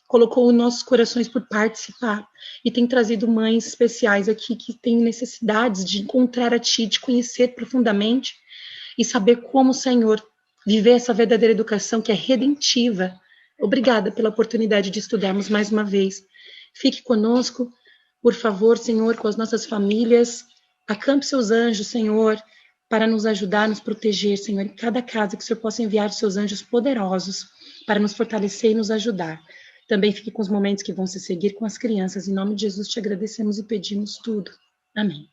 colocou os nossos corações por participar, e tem trazido mães especiais aqui que têm necessidades de encontrar a Ti, de conhecer profundamente, e saber como, Senhor, viver essa verdadeira educação que é redentiva. Obrigada pela oportunidade de estudarmos mais uma vez. Fique conosco, por favor, Senhor, com as nossas famílias. Acampe seus anjos, Senhor, para nos ajudar, nos proteger, Senhor, em cada casa, que o Senhor possa enviar os seus anjos poderosos para nos fortalecer e nos ajudar. Também fique com os momentos que vão se seguir com as crianças. Em nome de Jesus, te agradecemos e pedimos tudo. Amém.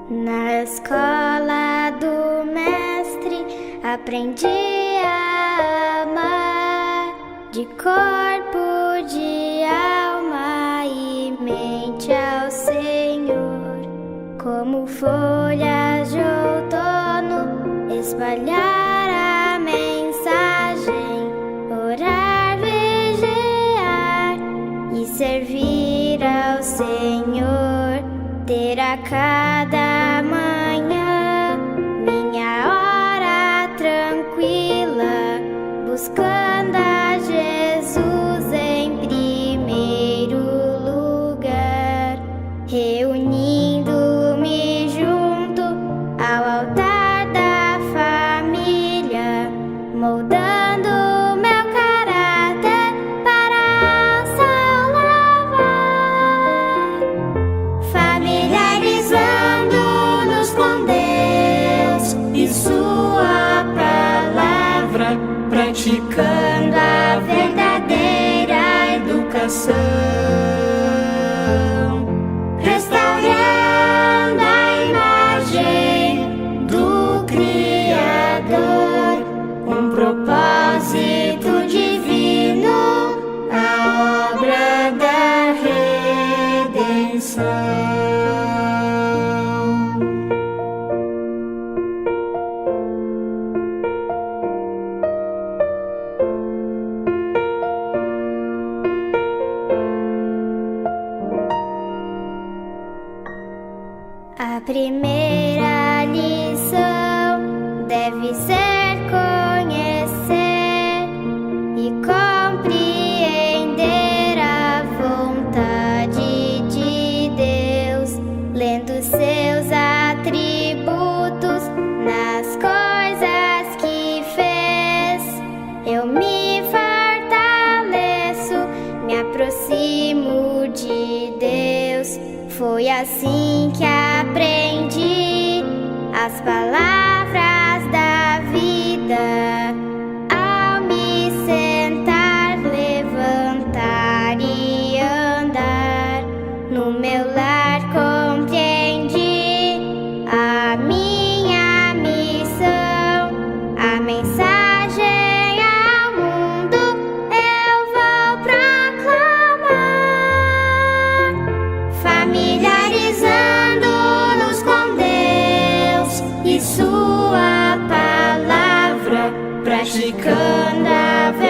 Na escola do mestre aprendi a amar, de corpo, de alma e mente ao Senhor. Como folhas de outono, espalhar a mensagem, orar, vigiar e servir ao Senhor, ter a cada manhã minha hora tranquila, buscando a Jesus em primeiro lugar, reunindo-me junto ao altar da família, moldando meu caráter para ao céu levar, familiarizando-nos com Deus e sua palavra, praticando a verdadeira educação, restaurando a imagem do Criador, um propósito divino, a obra da redenção. praticando a